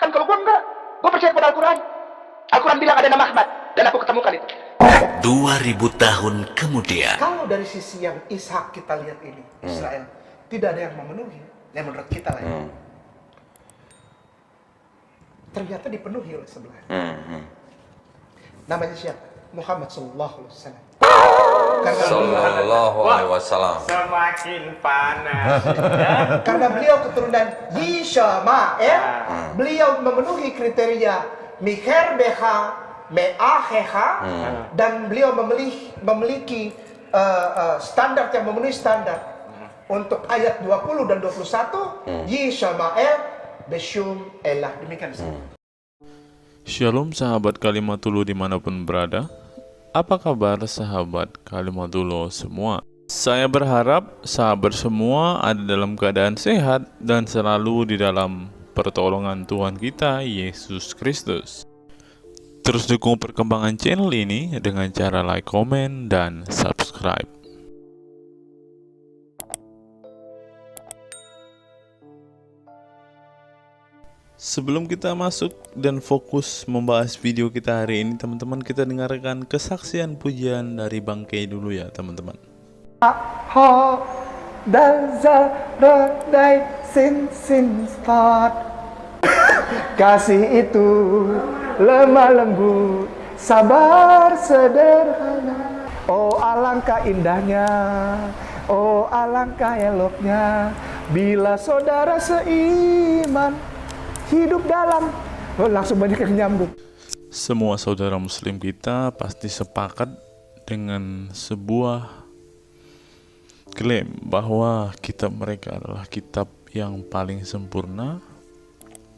Kalau gua enggak, gua percaya pada Al-Quran. Al-Quran bilang ada nama Ahmad, dan aku ketemukan itu. 2000 tahun kemudian. Kalau dari sisi yang Ishak kita lihat ini, Israel, tidak ada yang memenuhi, yang menurut kita lah ya. Ternyata dipenuhi oleh sebelah. Namanya siapa? Muhammad Sallallahu Alaihi Wasallam. Sallallahu Alaihi Wasallam. Semakin panas. Karena beliau keturunan Yishmael, beliau memenuhi kriteria Mikher Beha, Meaheha, dan beliau memiliki standar yang memenuhi standar. Untuk ayat 20 dan 21, Yishmael Beshum Elah. Demikian. Shalom sahabat Kalimatullah dimanapun berada. Apa kabar sahabat Kalimatullah semua? Saya berharap sahabat semua ada dalam keadaan sehat dan selalu di dalam pertolongan Tuhan kita Yesus Kristus. Terus dukung perkembangan channel ini dengan cara like, komen, dan subscribe. Sebelum kita masuk dan fokus membahas video kita hari ini, teman-teman, kita dengarkan kesaksian pujian dari Bang Kay dulu ya, teman-teman. Ha dazal rodai sin start. Kasih itu lemah lembut, sabar sederhana. Oh alangkah indahnya, oh alangkah eloknya, bila saudara seiman hidup dalam, langsung banyak yang nyambung. Semua saudara muslim kita pasti sepakat dengan sebuah klaim bahwa kitab mereka adalah kitab yang paling sempurna,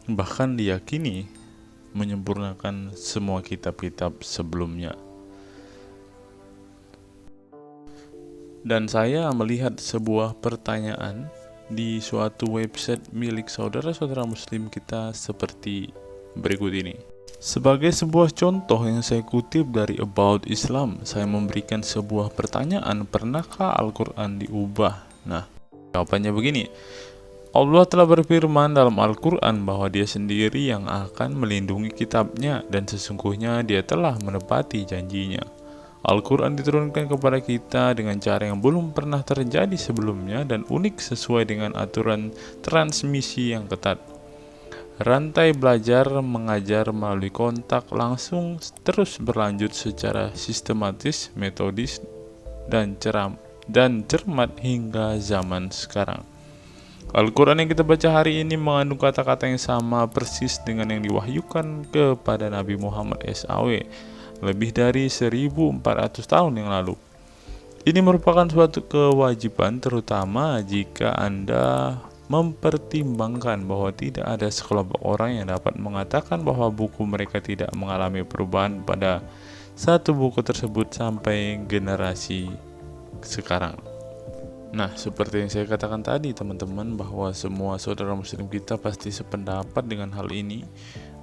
bahkan diyakini menyempurnakan semua kitab-kitab sebelumnya. Dan saya melihat sebuah pertanyaan di suatu website milik saudara-saudara muslim kita seperti berikut ini. Sebagai sebuah contoh yang saya kutip dari About Islam, saya memberikan sebuah pertanyaan, pernahkah Al-Quran diubah? Nah, jawabannya begini. Allah telah berfirman dalam Al-Quran bahwa dia sendiri yang akan melindungi kitabnya dan sesungguhnya dia telah menepati janjinya. Al-Quran diturunkan kepada kita dengan cara yang belum pernah terjadi sebelumnya dan unik sesuai dengan aturan transmisi yang ketat. Rantai belajar mengajar melalui kontak langsung terus berlanjut secara sistematis, metodis, dan cermat hingga zaman sekarang. Al-Quran yang kita baca hari ini mengandung kata-kata yang sama persis dengan yang diwahyukan kepada Nabi Muhammad SAW lebih dari 1400 tahun yang lalu. Ini merupakan suatu kewajiban terutama jika Anda mempertimbangkan bahwa tidak ada sekelompok orang yang dapat mengatakan bahwa buku mereka tidak mengalami perubahan pada satu buku tersebut sampai generasi sekarang. Nah, seperti yang saya katakan tadi teman-teman, bahwa semua saudara muslim kita pasti sependapat dengan hal ini,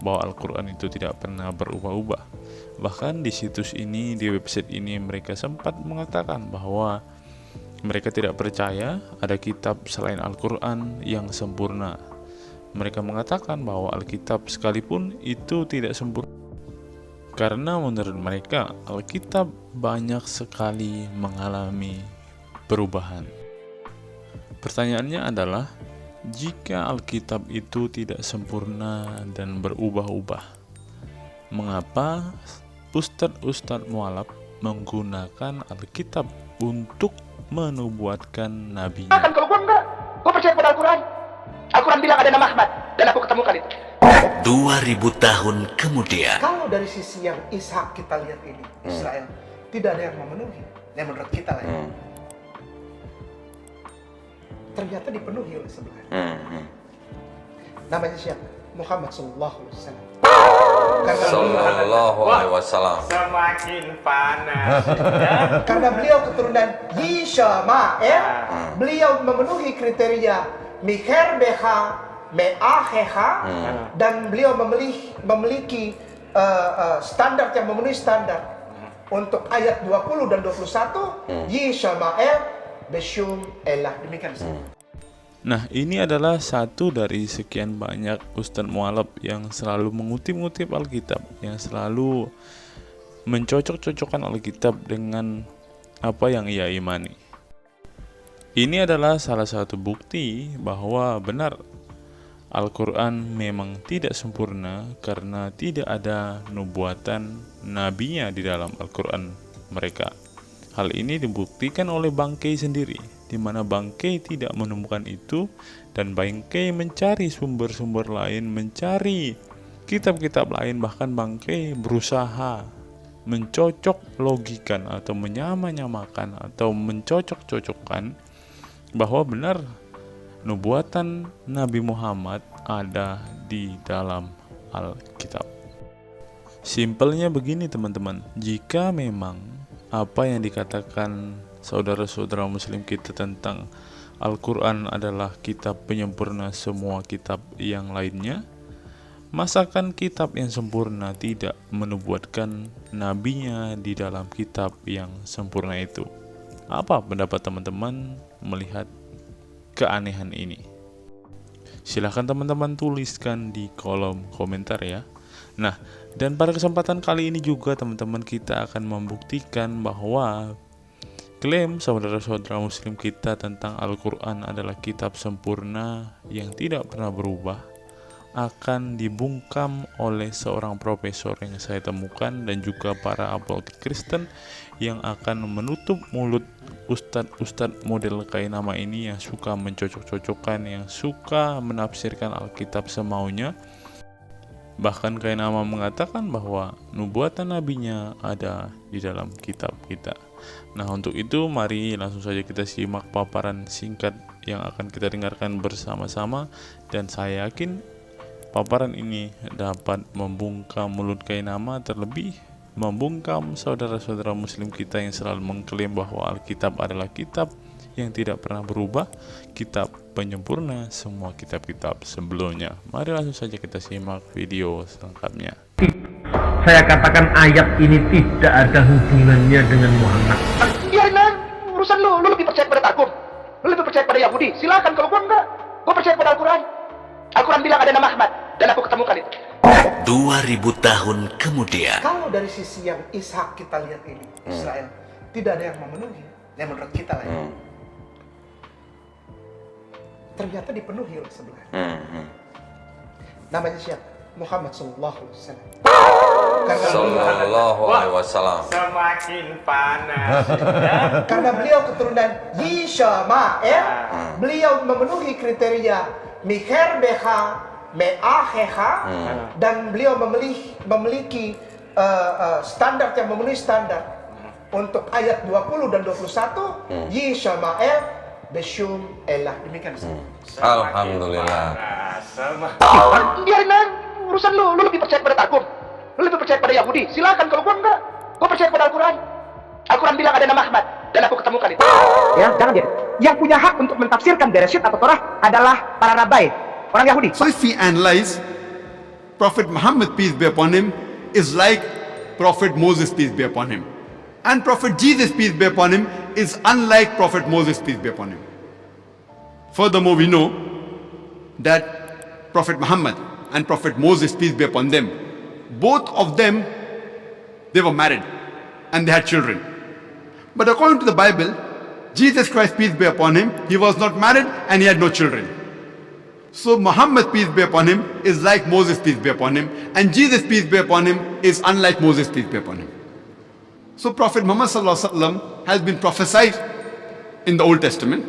bahwa Al-Quran itu tidak pernah berubah-ubah. Bahkan di situs ini, di website ini, mereka sempat mengatakan bahwa mereka tidak percaya ada kitab selain Al-Quran yang sempurna. Mereka mengatakan bahwa Alkitab sekalipun itu tidak sempurna, karena menurut mereka Alkitab banyak sekali mengalami perubahan. Pertanyaannya adalah, jika Alkitab itu tidak sempurna dan berubah-ubah, mengapa ustadz-ustadz mualaf menggunakan Alkitab untuk menubuatkan nabinya? Kalau gua enggak, gua percaya pada Al-Quran. Al-Quran bilang ada nama Ahmad, dan aku ketemukan itu. 2000 tahun kemudian. Kalau dari sisi yang Ishak kita lihat ini, Israel, tidak ada yang memenuhi, yang menurut kita lah ya. Ternyata dipenuhi oleh sebelah. Namanya siapa? Muhammad Sallallahu Alaihi Wasallam. Sallallahu Alaihi Wasallam. Semakin panas. Karena beliau keturunan Yishmael, beliau memenuhi kriteria Mikher Beha, Meaheha, dan beliau memiliki standar yang memenuhi standar. Untuk ayat 20 dan 21, Yishmael Beshum Elah. Demikian. Nah, ini adalah satu dari sekian banyak Ustadz Mualaf yang selalu mengutip-ngutip Alkitab, yang selalu mencocok-cocokkan Alkitab dengan apa yang ia imani. Ini adalah salah satu bukti bahwa benar Al-Quran memang tidak sempurna karena tidak ada nubuatan nabinya di dalam Al-Quran mereka. Hal ini dibuktikan oleh Bangkei sendiri, di mana Bangkei tidak menemukan itu, dan Bangkei mencari sumber-sumber lain, mencari kitab-kitab lain, bahkan Bangkei berusaha mencocok logikan atau menyamakan atau mencocok-cocokkan bahwa benar nubuatan Nabi Muhammad ada di dalam Alkitab. Simpelnya begini teman-teman, jika memang apa yang dikatakan saudara-saudara muslim kita tentang Al-Quran adalah kitab penyempurna semua kitab yang lainnya, masakan kitab yang sempurna tidak menubuatkan nabinya di dalam kitab yang sempurna itu? Apa pendapat teman-teman melihat keanehan ini? Silahkan teman-teman tuliskan di kolom komentar ya. Nah, dan pada kesempatan kali ini juga teman-teman kita akan membuktikan bahwa klaim saudara-saudara muslim kita tentang Al-Quran adalah kitab sempurna yang tidak pernah berubah akan dibungkam oleh seorang profesor yang saya temukan dan juga para apologet Kristen yang akan menutup mulut ustadz-ustadz model kayak nama ini yang suka mencocok-cocokkan, yang suka menafsirkan Alkitab semaunya. Bahkan kayak nama mengatakan bahwa nubuatan nabinya ada di dalam kitab kita. Nah, untuk itu mari langsung saja kita simak paparan singkat yang akan kita dengarkan bersama-sama, dan saya yakin paparan ini dapat membungkam mulut kayak nama, terlebih membungkam saudara-saudara muslim kita yang selalu mengklaim bahwa Alkitab adalah kitab yang tidak pernah berubah, kitab penyempurna semua kitab-kitab sebelumnya. Mari langsung saja kita simak video selengkapnya. Saya katakan ayat ini tidak ada hubungannya dengan Muhammad. Biarin lah, urusan lu lebih percaya pada Targum, lu lebih percaya pada Yahudi, silakan. Kalau gua enggak, gua percaya pada Al-Quran. Al-Quran bilang ada nama Ahmad, dan aku ketemukan itu. 2000 tahun kemudian. Kalau dari sisi yang Ishak kita lihat ini, Israel, tidak ada yang memenuhi. Yang menurut kita lah ya. Ternyata dipenuhi oleh sebelah. Namanya siapa? Muhammad Sallallahu Alaihi Wasallam. Sallallahu Alaihi Wasallam. Semakin panas. Karena beliau keturunan Yishmael, beliau memenuhi kriteria Mikher Beha, Me'aheha, dan beliau memiliki standar yang memenuhi standar. Untuk ayat 20 dan 21, Yishmael Beshum Elah. Demikian. Alhamdulillah. Biarin lah, urusan lu lebih percaya pada Targum, lu lebih percaya pada Yahudi, silakan. Kalau gua enggak, gua percaya pada Al-Quran. Al-Quran bilang ada nama Ahmad, dan aku ketemukan itu. Ya, jangan dia. Yang punya hak untuk mentafsirkan Bereshit atau Torah adalah para rabai, orang Yahudi. So if we analyze, Prophet Muhammad, peace be upon him, is like Prophet Moses, peace be upon him. And Prophet Jesus, peace be upon him, is unlike Prophet Moses, peace be upon him. Furthermore, we know that Prophet Muhammad and Prophet Moses, peace be upon them, both of them, they were married and they had children. But according to the Bible, Jesus Christ, peace be upon him, he was not married and he had no children. So Muhammad, peace be upon him, is like Moses, peace be upon him, and Jesus, peace be upon him, is unlike Moses, peace be upon him. So Prophet Muhammad Sallallahu Alaihi Wasallam has been prophesied in the Old Testament,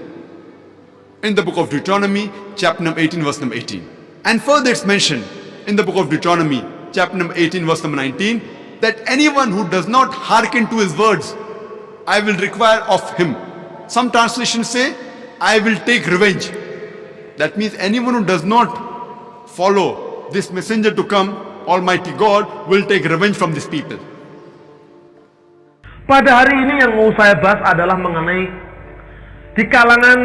in the book of Deuteronomy, chapter number 18, verse number 18. And further it's mentioned in the book of Deuteronomy, chapter number 18, verse number 19, that anyone who does not hearken to his words, I will require of him. Some translations say, I will take revenge. That means anyone who does not follow this messenger to come, Almighty God will take revenge from these people. Pada hari ini yang mau saya bahas adalah mengenai di kalangan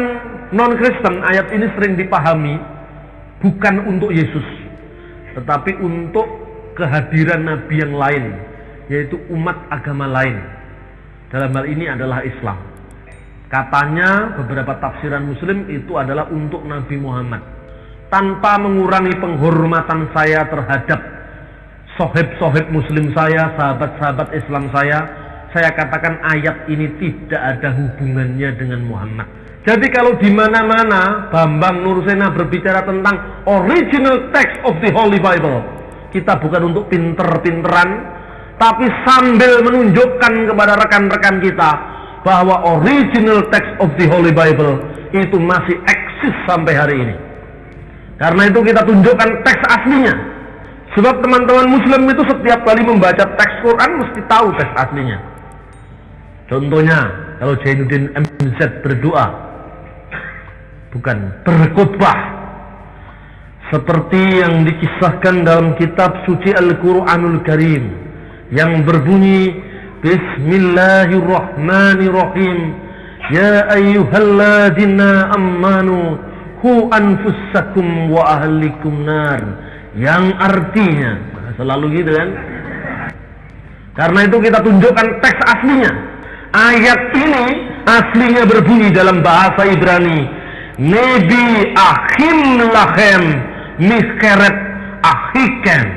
non-Kristen, ayat ini sering dipahami bukan untuk Yesus, tetapi untuk kehadiran Nabi yang lain, yaitu umat agama lain. Dalam hal ini adalah Islam. Katanya beberapa tafsiran Muslim itu adalah untuk Nabi Muhammad. Tanpa mengurangi penghormatan saya terhadap sohib-sohib Muslim saya, sahabat-sahabat Islam saya katakan ayat ini tidak ada hubungannya dengan Muhammad. Jadi kalau di mana-mana Bambang Nursena berbicara tentang original text of the Holy Bible, kita bukan untuk pinter-pinteran, tapi sambil menunjukkan kepada rekan-rekan kita bahwa original text of the Holy Bible itu masih eksis sampai hari ini. Karena itu kita tunjukkan teks aslinya. Sebab teman-teman Muslim itu setiap kali membaca teks Quran mesti tahu teks aslinya. Contohnya, kalau Jainuddin MZ berdoa, bukan berkhutbah, seperti yang dikisahkan dalam kitab suci Al-Quranul Karim yang berbunyi Bismillahirrahmanirrahim, Ya ayyuhalladzina ammanu hu anfusakum wa ahlikum nar, yang artinya selalu gitu kan. Karena itu kita tunjukkan teks aslinya. Ayat ini aslinya berbunyi dalam bahasa Ibrani, Nebi Achim Lachem Miskeret Achikem.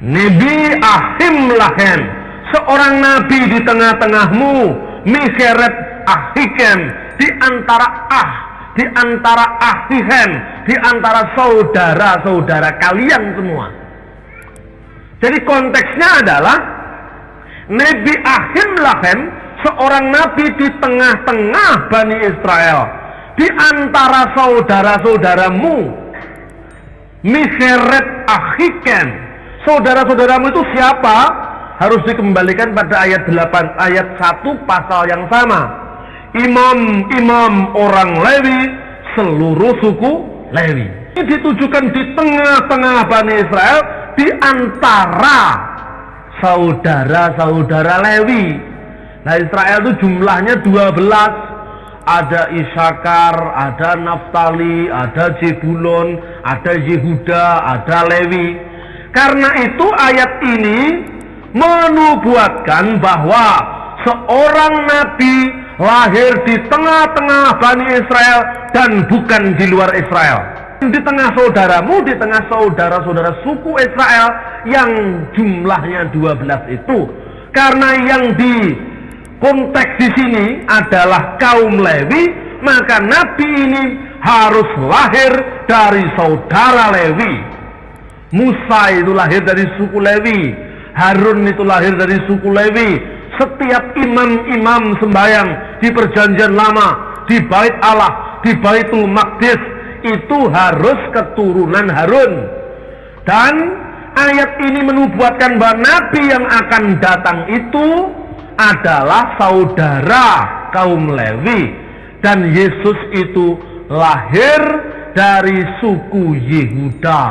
Nebi Achim Lachem, seorang nabi di tengah-tengahmu, Miskeret Achikem, di antara Achihem, di antara saudara-saudara kalian semua. Jadi konteksnya adalah Nebi Achim Lachem, seorang nabi di tengah-tengah Bani Israel, di antara saudara-saudaramu. Miskeret Achikem, saudara-saudaramu itu siapa? Harus dikembalikan pada ayat 8, ayat 1 pasal yang sama. Imam-imam orang Lewi, seluruh suku Lewi. Ini ditujukan di tengah-tengah Bani Israel, di antara saudara-saudara Lewi. Nah, Israel itu jumlahnya 12. Ada Isakar, ada Naftali, ada Zebulon, ada Yehuda, ada Lewi. Karena itu ayat ini menubuatkan bahwa seorang nabi lahir di tengah-tengah Bani Israel dan bukan di luar Israel. Di tengah saudaramu, di tengah saudara-saudara suku Israel yang jumlahnya 12 itu. Karena yang di konteks di sini adalah kaum Lewi, maka nabi ini harus lahir dari saudara Lewi. Musa itu lahir dari suku Lewi, Harun itu lahir dari suku Lewi. Setiap imam-imam sembahyang di perjanjian lama, di bait Allah, di Baitul Maqdis, itu harus keturunan Harun. Dan ayat ini menubuatkan bahwa nabi yang akan datang itu adalah saudara kaum Lewi, dan Yesus itu lahir dari suku Yehuda,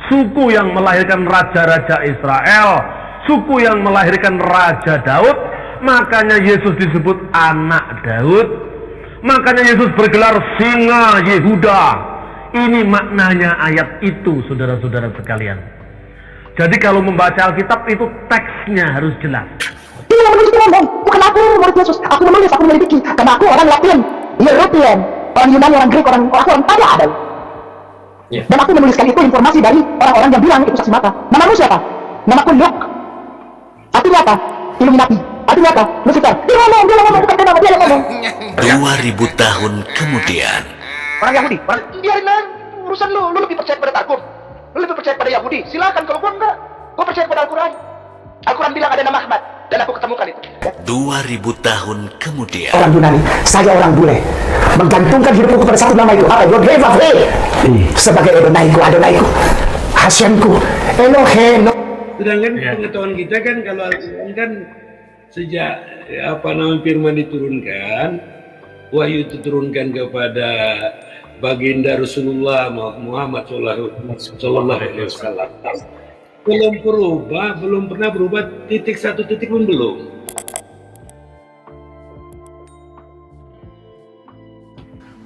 suku yang melahirkan raja-raja Israel, suku yang melahirkan Raja Daud. Makanya Yesus disebut anak Daud, makanya Yesus bergelar singa Yehuda. Ini maknanya ayat itu, saudara-saudara sekalian. Jadi kalau membaca Alkitab itu teksnya harus jelas. Dia yang menulis ngomong, bukan aku murid Yesus. Aku menulis, aku menyelidiki. Karena aku orang Latin, European, orang Yunani, orang Greek, orang Italia ada. Dan aku menuliskan itu informasi dari orang-orang yang bilang itu saksi mata. Namamu siapa? Namaku Luke. Artinya apa? Illuminati. Artinya apa? Lucifer. Dia ngomong, bukan kenapa dia yang ngomong. 2000 tahun kemudian. Orang Yahudi, biarin aja urusan lu lebih percaya pada Targum, lu lebih percaya pada Yahudi, silakan. Kalau gua enggak, gua percaya pada Al-Quran. Al-Quran bilang ada nama Ahmad, dan aku ketemukan itu. 2000 tahun kemudian. Orang Yunani, saya orang bule, menggantungkan hidupku pada satu nama itu. Apa? Sebagai Adonaiku, Hashemku, Eloheno. Sedangkan pengetahuan kita kan kalau Al-Quran kan sejak firman diturunkan, wahyu itu turunkan kepada baginda Rasulullah Muhammad Sallallahu Alaihi Wasallam. Belum pernah berubah satu titik pun belum.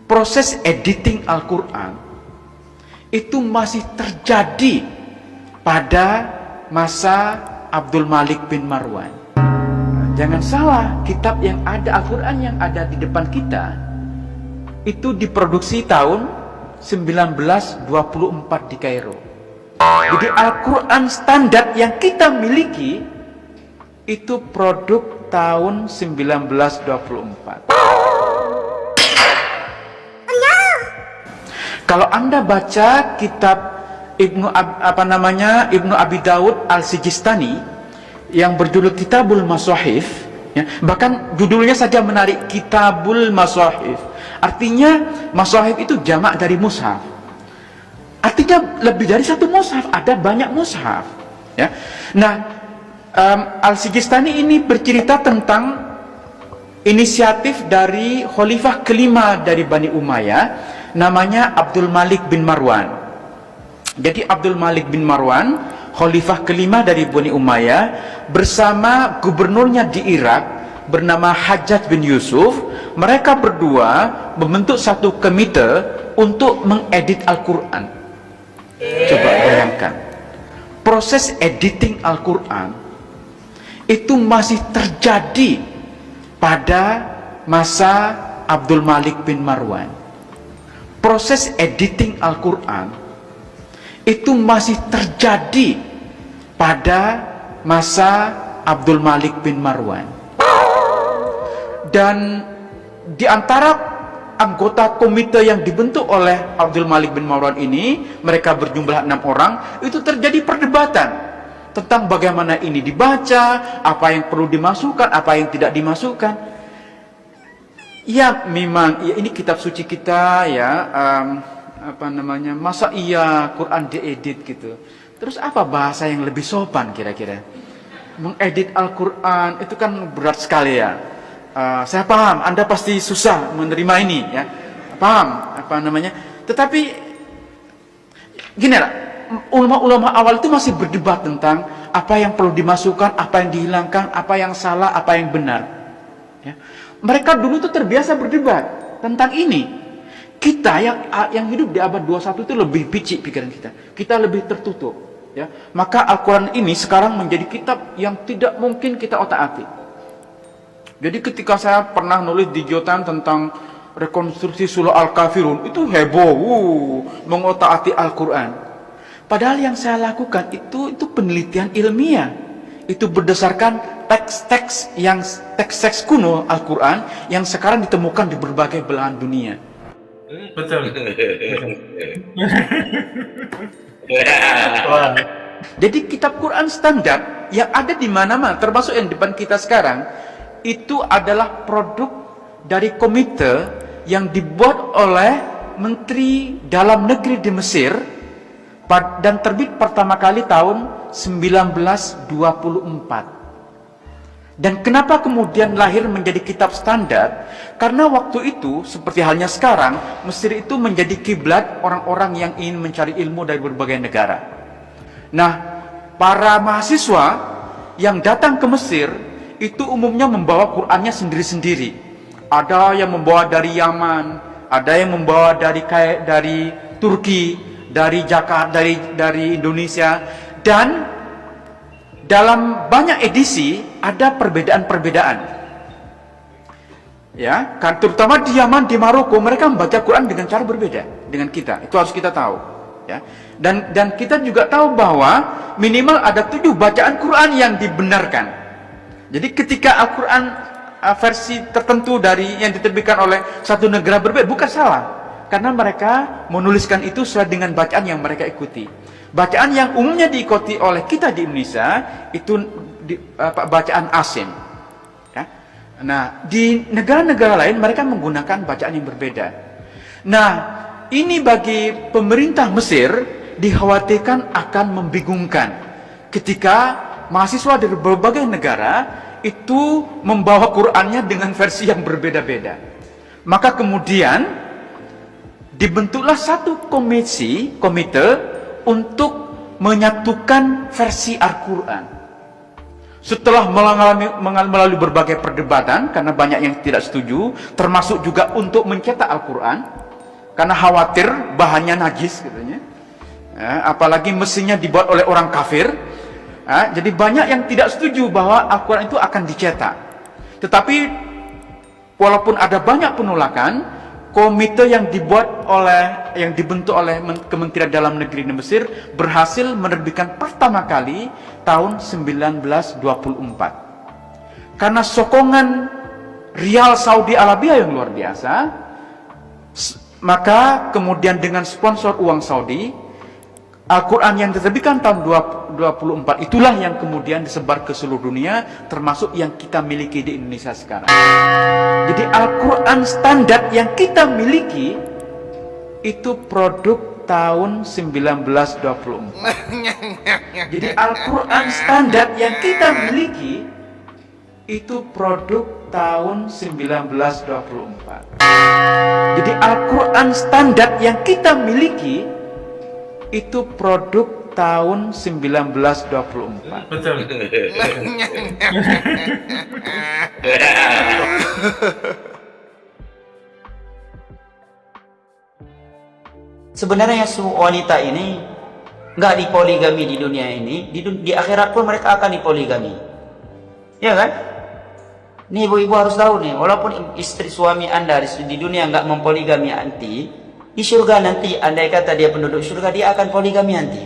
Proses editing Al-Quran itu masih terjadi pada masa Abdul Malik bin Marwan. jangan salah, kitab yang ada, Al-Quran yang ada di depan kita itu diproduksi tahun 1924 di Kairo. Jadi Al-Quran standar yang kita miliki itu produk tahun 1924. Kalau Anda baca kitab Ibnu Abi Daud Al-Sijistani yang berjudul Kitabul Masahif, ya, bahkan judulnya saja menarik, Kitabul Masahif. Artinya masahif itu jamak dari mushaf. Artinya lebih dari satu mushaf, ada banyak mushaf, ya. Nah, Al-Sijistani ini bercerita tentang inisiatif dari khalifah kelima dari Bani Umayyah, namanya Abdul Malik bin Marwan. Jadi Abdul Malik bin Marwan, khalifah kelima dari Bani Umayyah, bersama gubernurnya di Irak bernama Hajjaj bin Yusuf, mereka berdua membentuk satu komite untuk mengedit Al-Quran. Coba bayangkan, proses editing Al-Quran itu masih terjadi pada masa Abdul Malik bin Marwan. Proses editing Al-Quran itu masih terjadi pada masa Abdul Malik bin Marwan. Dan di antara anggota komite yang dibentuk oleh Abdul Malik bin Marwan ini, mereka berjumlah 6 orang, itu terjadi perdebatan tentang bagaimana ini dibaca, apa yang perlu dimasukkan, apa yang tidak dimasukkan. Ya memang, ya ini kitab suci kita, ya masa iya Quran diedit gitu. Terus apa bahasa yang lebih sopan kira-kira? Mengedit Al-Quran itu kan berat sekali ya. Saya paham, Anda pasti susah menerima ini, ya. Paham Tetapi gini lah, ulama-ulama awal itu masih berdebat tentang apa yang perlu dimasukkan, apa yang dihilangkan, apa yang salah, apa yang benar. Ya. Mereka dulu itu terbiasa berdebat tentang ini. Kita yang hidup di abad 21 itu lebih picik pikiran kita. Kita lebih tertutup. Ya. Maka Al-Quran ini sekarang menjadi kitab yang tidak mungkin kita otak-atik. Jadi ketika saya pernah nulis di Jotan tentang rekonstruksi surah Al-Kafirun, itu heboh, mengotak-atik Al-Quran. Padahal yang saya lakukan itu penelitian ilmiah. Itu berdasarkan teks-teks kuno Al-Quran yang sekarang ditemukan di berbagai belahan dunia. Betul. Jadi kitab Quran standar yang ada di mana-mana, termasuk yang depan kita sekarang, itu adalah produk dari komite yang dibuat oleh Menteri Dalam Negeri di Mesir dan terbit pertama kali tahun 1924. Dan kenapa kemudian lahir menjadi kitab standar? Karena waktu itu, seperti halnya sekarang, Mesir itu menjadi kiblat orang-orang yang ingin mencari ilmu dari berbagai negara. Nah, para mahasiswa yang datang ke Mesir itu umumnya membawa Qur'annya sendiri-sendiri. Ada yang membawa dari Yaman, ada yang membawa dari Turki, dari Jakarta, dari Indonesia, dan dalam banyak edisi ada perbedaan-perbedaan. Ya, kan terutama di Yaman, di Maroko, mereka membaca Quran dengan cara berbeda dengan kita. Itu harus kita tahu, ya. Dan kita juga tahu bahwa minimal ada 7 bacaan Quran yang dibenarkan. Jadi ketika Al-Quran versi tertentu yang diterbitkan oleh satu negara berbeda, bukan salah. Karena mereka menuliskan itu sesuai dengan bacaan yang mereka ikuti. Bacaan yang umumnya diikuti oleh kita di Indonesia, itu bacaan asing. Ya. Nah, di negara-negara lain mereka menggunakan bacaan yang berbeda. Nah, ini bagi pemerintah Mesir dikhawatirkan akan membingungkan ketika mahasiswa dari berbagai negara itu membawa Qur'annya dengan versi yang berbeda-beda. Maka kemudian dibentuklah satu komite untuk menyatukan versi Al-Quran. Setelah melalui berbagai perdebatan, karena banyak yang tidak setuju, termasuk juga untuk mencetak Al-Quran, karena khawatir bahannya najis katanya. Ya, apalagi mesinnya dibuat oleh orang kafir. Jadi banyak yang tidak setuju bahwa Al-Quran itu akan dicetak. Tetapi walaupun ada banyak penolakan, komite yang dibentuk oleh Kementerian Dalam Negeri Mesir berhasil menerbitkan pertama kali tahun 1924. Karena sokongan rial Saudi Arabia yang luar biasa, maka kemudian dengan sponsor uang Saudi, Al-Quran yang diterbitkan tahun 24 itulah yang kemudian disebar ke seluruh dunia, termasuk yang kita miliki di Indonesia sekarang. Jadi Al-Quran standar yang kita miliki itu produk tahun 1924. Jadi Al-Quran standar yang kita miliki itu produk tahun 1924. Jadi Al-Quran standar yang kita miliki itu produk tahun 1924. Betul. Sebenarnya wanita ini nggak dipoligami di dunia ini, di akhirat pun mereka akan dipoligami, ya kan? Nih ibu-ibu harus tahu nih, walaupun istri suami anda di dunia nggak mempoligami anti, di surga nanti, andai kata dia penduduk surga, dia akan poligami nanti.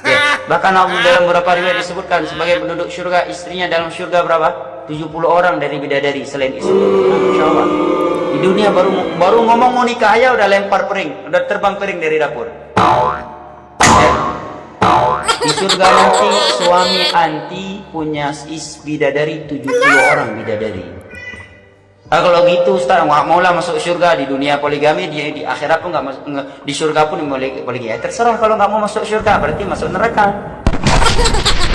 Ya, bahkan dalam beberapa riwayat disebutkan sebagai penduduk surga, istrinya dalam surga berapa? 70 orang dari bidadari selain istri. Insya Allah. Di dunia baru ngomong mau nikah aja udah lempar piring, udah terbang piring dari dapur. Ya. Di surga nanti suami anti punya bidadari 70 orang bidadari. Kalau gitu Ustaz, nggak maulah masuk surga, di dunia poligami, di akhirat pun nggak di surga pun poligami. Ya, terserah, kalau nggak mau masuk surga berarti masuk neraka.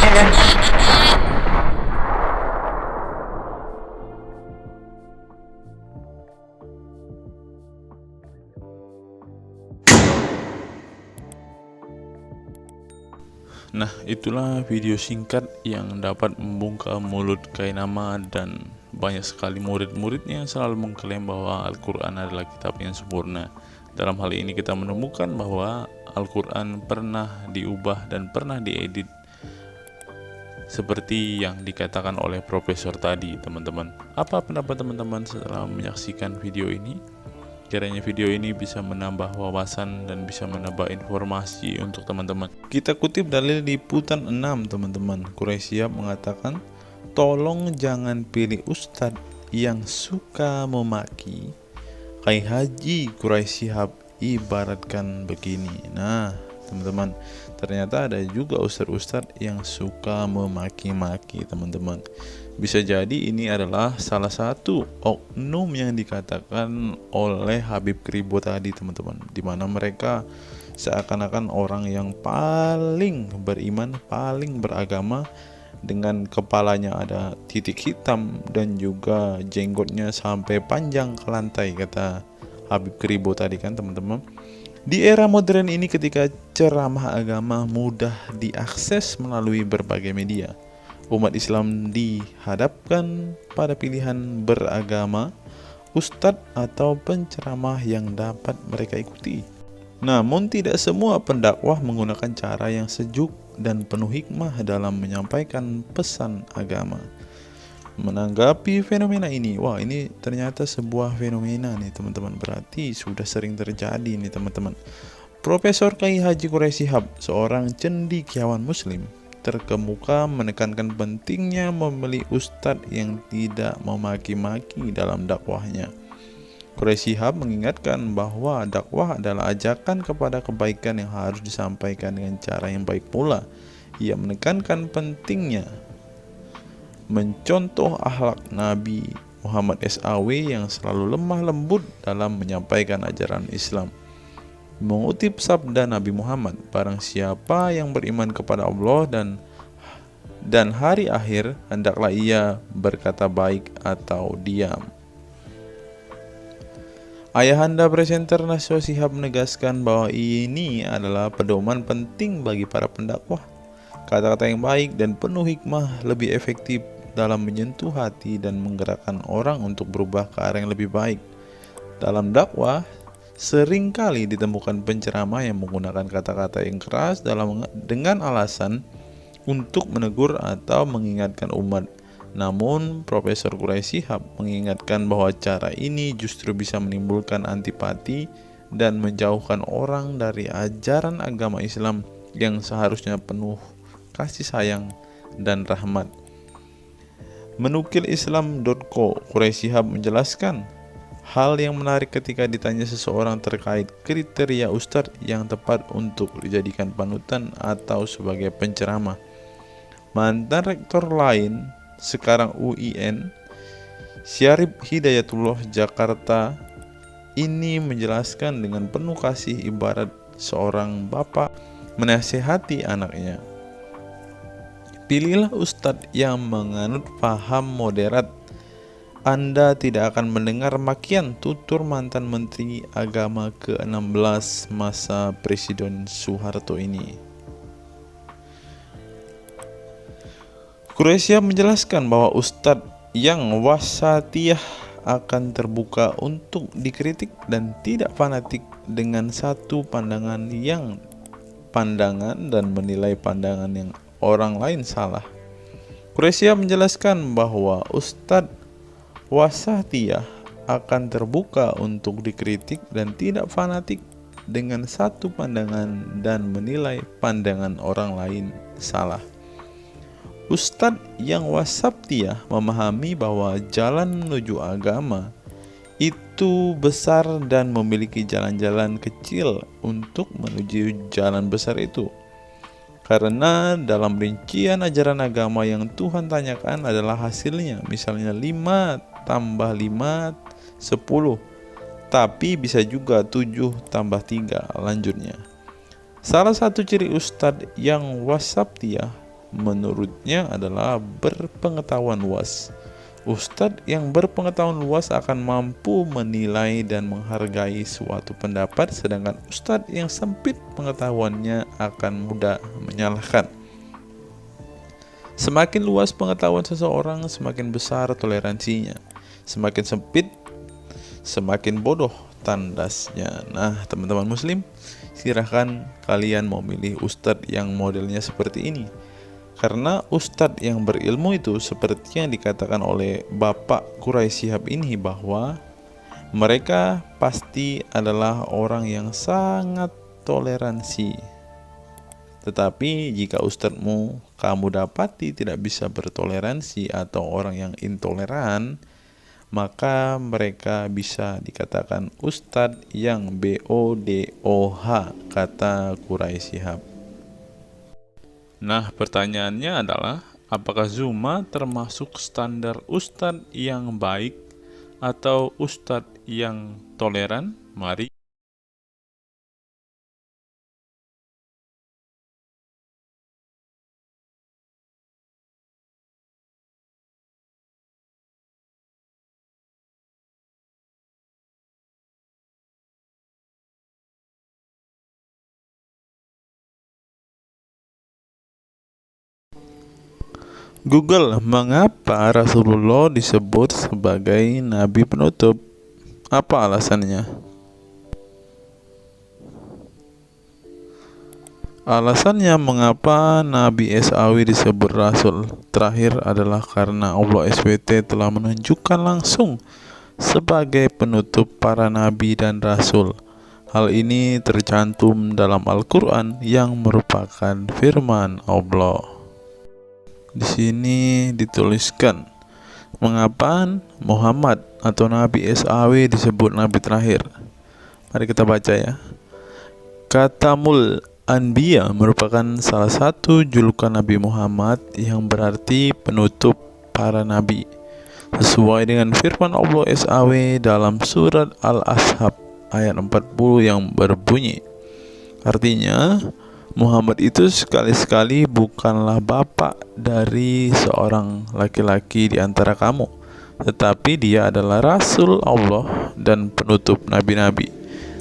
Ya kan? Nah, itulah video singkat yang dapat membungkam mulut Kainama dan banyak sekali murid-muridnya yang selalu mengklaim bahwa Al-Quran adalah kitab yang sempurna. Dalam hal ini kita menemukan bahwa Al-Quran pernah diubah dan pernah diedit seperti yang dikatakan oleh profesor tadi, teman-teman. Apa pendapat teman-teman setelah menyaksikan video ini? Kiranya video ini bisa menambah wawasan dan bisa menambah informasi untuk teman-teman. Kita kutip dalil di Liputan 6, teman-teman. Quraisy Shihab mengatakan, tolong jangan pilih ustadz yang suka memaki. Kiai Haji Quraisy Shihab ibaratkan begini. Nah, teman-teman, ternyata ada juga ustadz-ustadz yang suka memaki-maki, teman-teman. Bisa jadi ini adalah salah satu oknum yang dikatakan oleh Habib Kribo tadi, teman-teman, di mana mereka seakan-akan orang yang paling beriman, paling beragama, dengan kepalanya ada titik hitam dan juga jenggotnya sampai panjang ke lantai, kata Habib Kribo tadi kan, teman-teman. Di era modern ini, ketika ceramah agama mudah diakses melalui berbagai media, umat Islam dihadapkan pada pilihan beragama, ustadz atau penceramah yang dapat mereka ikuti. Namun tidak semua pendakwah menggunakan cara yang sejuk dan penuh hikmah dalam menyampaikan pesan agama. Menanggapi fenomena ini, wah ini ternyata sebuah fenomena nih, teman-teman, berarti sudah sering terjadi nih, teman-teman. Profesor Kiai Haji Quraisy Shihab, seorang cendekiawan muslim, terkemuka menekankan pentingnya memilih ustadz yang tidak memaki-maki dalam dakwahnya. Quraisy Shihab mengingatkan bahwa dakwah adalah ajakan kepada kebaikan yang harus disampaikan dengan cara yang baik pula. Ia menekankan pentingnya mencontoh akhlak Nabi Muhammad SAW yang selalu lemah lembut dalam menyampaikan ajaran Islam. Mengutip sabda Nabi Muhammad, barang siapa yang beriman kepada Allah dan hari akhir, hendaklah ia berkata baik atau diam. Ayahanda presenter Najwa Shihab menegaskan bahwa ini adalah pedoman penting bagi para pendakwah. Kata-kata yang baik dan penuh hikmah lebih efektif dalam menyentuh hati dan menggerakkan orang untuk berubah ke arah yang lebih baik. Dalam dakwah, seringkali ditemukan penceramah yang menggunakan kata-kata yang keras dengan alasan untuk menegur atau mengingatkan umat. Namun, Profesor Quraisy Shihab mengingatkan bahwa cara ini justru bisa menimbulkan antipati dan menjauhkan orang dari ajaran agama Islam yang seharusnya penuh kasih sayang dan rahmat. Menukil Islam.co, Quraisy Shihab menjelaskan hal yang menarik ketika ditanya seseorang terkait kriteria ustadz yang tepat untuk dijadikan panutan atau sebagai penceramah. Mantan rektor lain, sekarang UIN, Syarif Hidayatullah Jakarta, ini menjelaskan dengan penuh kasih ibarat seorang bapak menasihati anaknya. Pilihlah ustadz yang menganut paham moderat. Anda tidak akan mendengar makian tutur mantan Menteri Agama ke-16 masa Presiden Soeharto ini. Quraisy Shihab menjelaskan bahwa ustadz yang wasatiyah akan terbuka untuk dikritik dan tidak fanatik dengan satu pandangan dan menilai pandangan yang orang lain salah. Quraisy Shihab menjelaskan bahwa ustadz wasatiyah akan terbuka untuk dikritik dan tidak fanatik dengan satu pandangan dan menilai pandangan orang lain salah. Ustadz yang wasatiyah memahami bahwa jalan menuju agama itu besar dan memiliki jalan-jalan kecil untuk menuju jalan besar itu. Karena dalam rincian ajaran agama yang Tuhan tanyakan adalah hasilnya, misalnya 5 tambah 5, 10, tapi bisa juga 7 tambah 3 lanjutnya. Salah satu ciri ustadz yang wasatiyah menurutnya adalah berpengetahuan luas. Ustadz yang berpengetahuan luas akan mampu menilai dan menghargai suatu pendapat, sedangkan ustadz yang sempit pengetahuannya akan mudah menyalahkan. Semakin luas pengetahuan seseorang, semakin besar toleransinya. Semakin sempit, semakin bodoh tandasnya. Nah, teman-teman muslim, silahkan kalian mau milih ustadz yang modelnya seperti ini. Karena ustadz yang berilmu itu seperti yang dikatakan oleh Bapak Quraisy Shihab ini, bahwa mereka pasti adalah orang yang sangat toleransi. Tetapi jika ustadzmu kamu dapati tidak bisa bertoleransi atau orang yang intoleran, maka mereka bisa dikatakan ustadz yang BODOH, kata Quraisy Shihab. Nah, pertanyaannya adalah, apakah Zuma termasuk standar ustadz yang baik atau ustadz yang toleran? Mari Google, mengapa Rasulullah disebut sebagai nabi penutup? Apa alasannya? Alasannya mengapa Nabi SAW disebut Rasul terakhir adalah karena Allah SWT telah menunjukkan langsung sebagai penutup para nabi dan rasul. Hal ini tercantum dalam Al-Quran yang merupakan firman Allah. Di sini dituliskan, mengapa Muhammad atau Nabi SAW disebut Nabi terakhir? Mari kita baca ya. Katamul Anbiya merupakan salah satu julukan Nabi Muhammad yang berarti penutup para nabi, sesuai dengan firman Allah SAW dalam surat Al-Ashab ayat 40 yang berbunyi, artinya Muhammad itu sekali-sekali bukanlah bapak dari seorang laki-laki di antara kamu, tetapi dia adalah Rasul Allah dan penutup nabi-nabi,